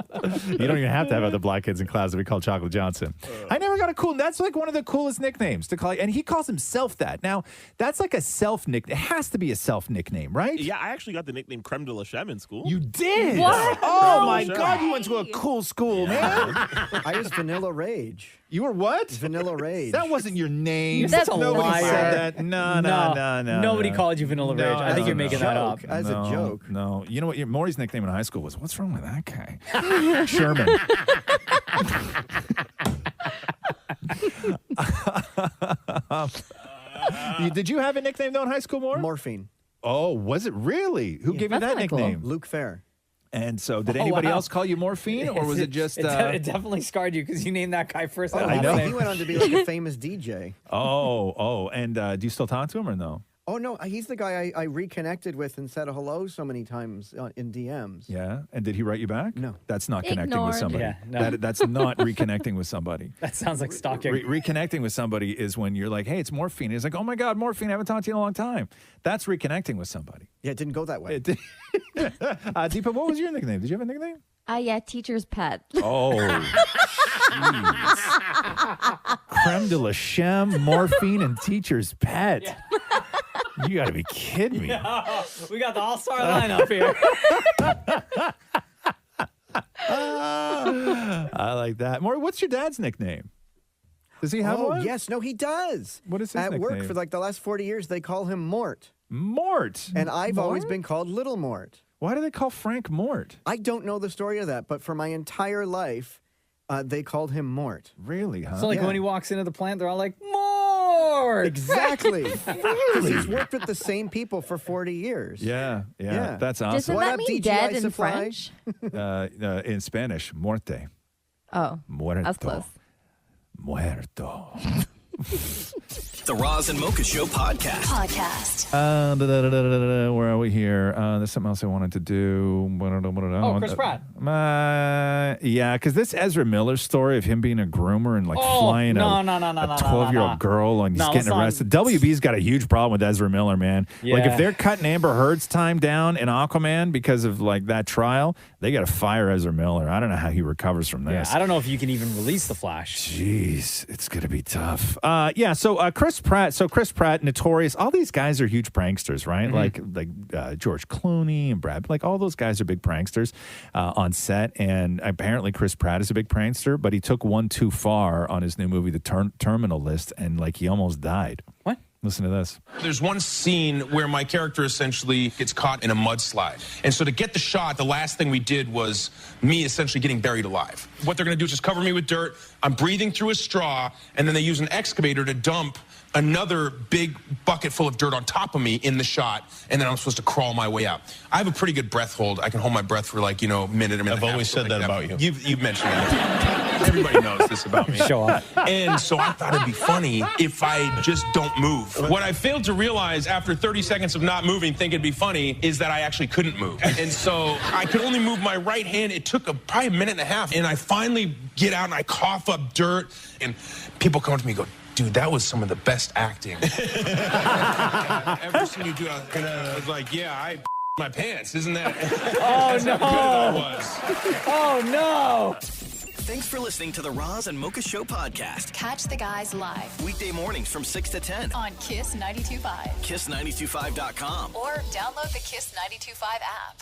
You don't even have to have other black kids in class to be called Chocolate Johnson. I never got a cool, that's like one of the coolest nicknames to call, and he calls himself that. Now, that's like a self-nickname. It has to be a self-nickname, right? Yeah, I actually got the nickname Creme de la Creme in school. You did? What? Oh, my God, you went to a cool school, man. I was Vanilla Rage. You were what? Vanilla Rage. That wasn't your name. You're such a Nobody liar. said that. No. Nobody called you Vanilla Rage. I think you're making that up. As a joke. No. You know what? Maury's nickname in high school was, what's wrong with that guy? Sherman. Did you have a nickname, though, in high school, Maury? Morphine. Oh, was it really? Who gave you that nickname? Luke Fair. And so, did anybody else call you Morphine, or was it just? It definitely scarred you because you named that guy first. I know. He went on to be like a famous DJ. And do you still talk to him or no? Oh, no, he's the guy I reconnected with and said hello so many times in DMs. Yeah, and did he write you back? No. That's not connecting with Ignored. somebody. Yeah, no. That's not reconnecting with somebody. That sounds like stalking. Reconnecting with somebody is when you're like, hey, it's Morphine. He's like, oh my God, Morphine, I haven't talked to you in a long time. That's reconnecting with somebody. Yeah, it didn't go that way. Deepa, what was your nickname? Did you have a nickname? Yeah, teacher's pet. Oh, jeez. Creme de la Creme, Morphine, and teacher's pet. Yeah. You got to be kidding me. No, we got the all-star lineup here. I like that. Maury, what's your dad's nickname? Does he have one? Yes, no, he does. What is his At work nickname? for like the last 40 years, they call him Mort. Mort. And I've always Mort? been called Little Mort. Why do they call Frank Mort? I don't know the story of that, but for my entire life, they called him Mort. Really, huh? So like when he walks into the plant, they're all like, Mort! Exactly. Because he's worked with the same people for 40 years. Yeah. That's awesome. Doesn't that mean dead in French? In Spanish, muerte. Oh, Muerto. that's close. Muerto. The Roz and Mocha Show podcast. Where are we here? There's something else I wanted to do. Oh, Chris Pratt. Yeah, because this Ezra Miller story of him being a groomer and like flying a 12-year-old girl and he's getting arrested. WB's got a huge problem with Ezra Miller, man. Yeah. Like if they're cutting Amber Heard's time down in Aquaman because of like that trial, they got to fire Ezra Miller. I don't know how he recovers from this. Yeah, I don't know if you can even release the Flash. Jeez, it's going to be tough. So Chris Pratt, Notorious, all these guys are huge pranksters, right? Like George Clooney and Brad, like all those guys are big pranksters on set. And apparently Chris Pratt is a big prankster, but he took one too far on his new movie, The Terminal List, and like he almost died. What? Listen to this. There's one scene where my character essentially gets caught in a mudslide. And so to get the shot, the last thing we did was me essentially getting buried alive. What they're going to do is just cover me with dirt. I'm breathing through a straw, and then they use an excavator to dump another big bucket full of dirt on top of me in the shot, and then I'm supposed to crawl my way out. I have a pretty good breath hold. I can hold my breath for like, a minute. I've always said that about you. You've mentioned that. Everybody knows this about me. Show off. And so I thought it'd be funny if I just don't move. What I failed to realize after 30 seconds of not moving, think it'd be funny, is that I actually couldn't move. And so I could only move my right hand. It took probably a minute and a half, and I finally get out and I cough up dirt, and people come to me and go, dude, that was some of the best acting I've ever seen you do. I was like, yeah, I my pants, isn't that? Oh, That's no. how good I was. Oh, no. Thanks for listening to the Roz and Mocha Show podcast. Catch the guys live Weekday mornings from 6 to 10. on Kiss 92.5 Kiss925.com. or download the Kiss 92.5 app.